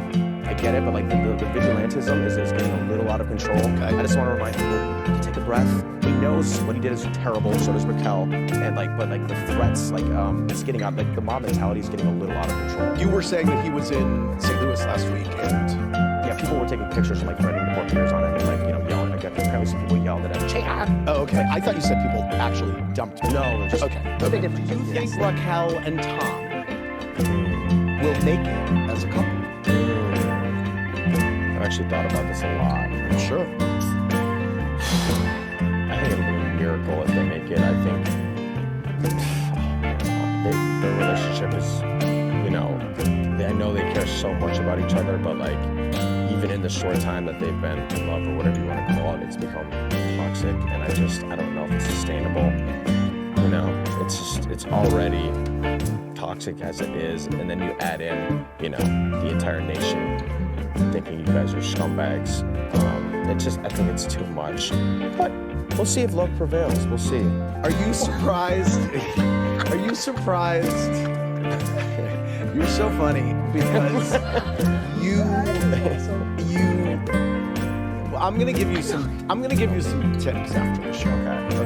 I get it, but like the vigilantism is getting a little out of control. Okay. I just want to remind people, take a breath. He knows what he did is terrible, so does Raquel. And like, but like the threats, like it's getting out, like the mob mentality is getting a little out of control. You were saying that he was in St. Louis last week, and yeah, people were taking pictures and like threatening to pour beers on it and like, you know, yelling. Like apparently some people yelled at him. oh, okay. I thought you said people actually dumped him. No, just Okay. Do you think Raquel and Tom will make it as a couple? I've actually thought about this a lot. Sure. I think it'll be a miracle if they make it. I think their relationship is, you know, I know they care so much about each other, but like even in the short time that they've been in love or whatever you want to call it, it's become toxic, and I don't know if it's sustainable. You know, it's already toxic as it is, and then you add in, you know, the entire nation thinking you guys are scumbags. I think it's too much. But we'll see if love prevails. We'll see. Are you surprised? Are you surprised? You're so funny because I'm gonna give you some tips after the show. Okay.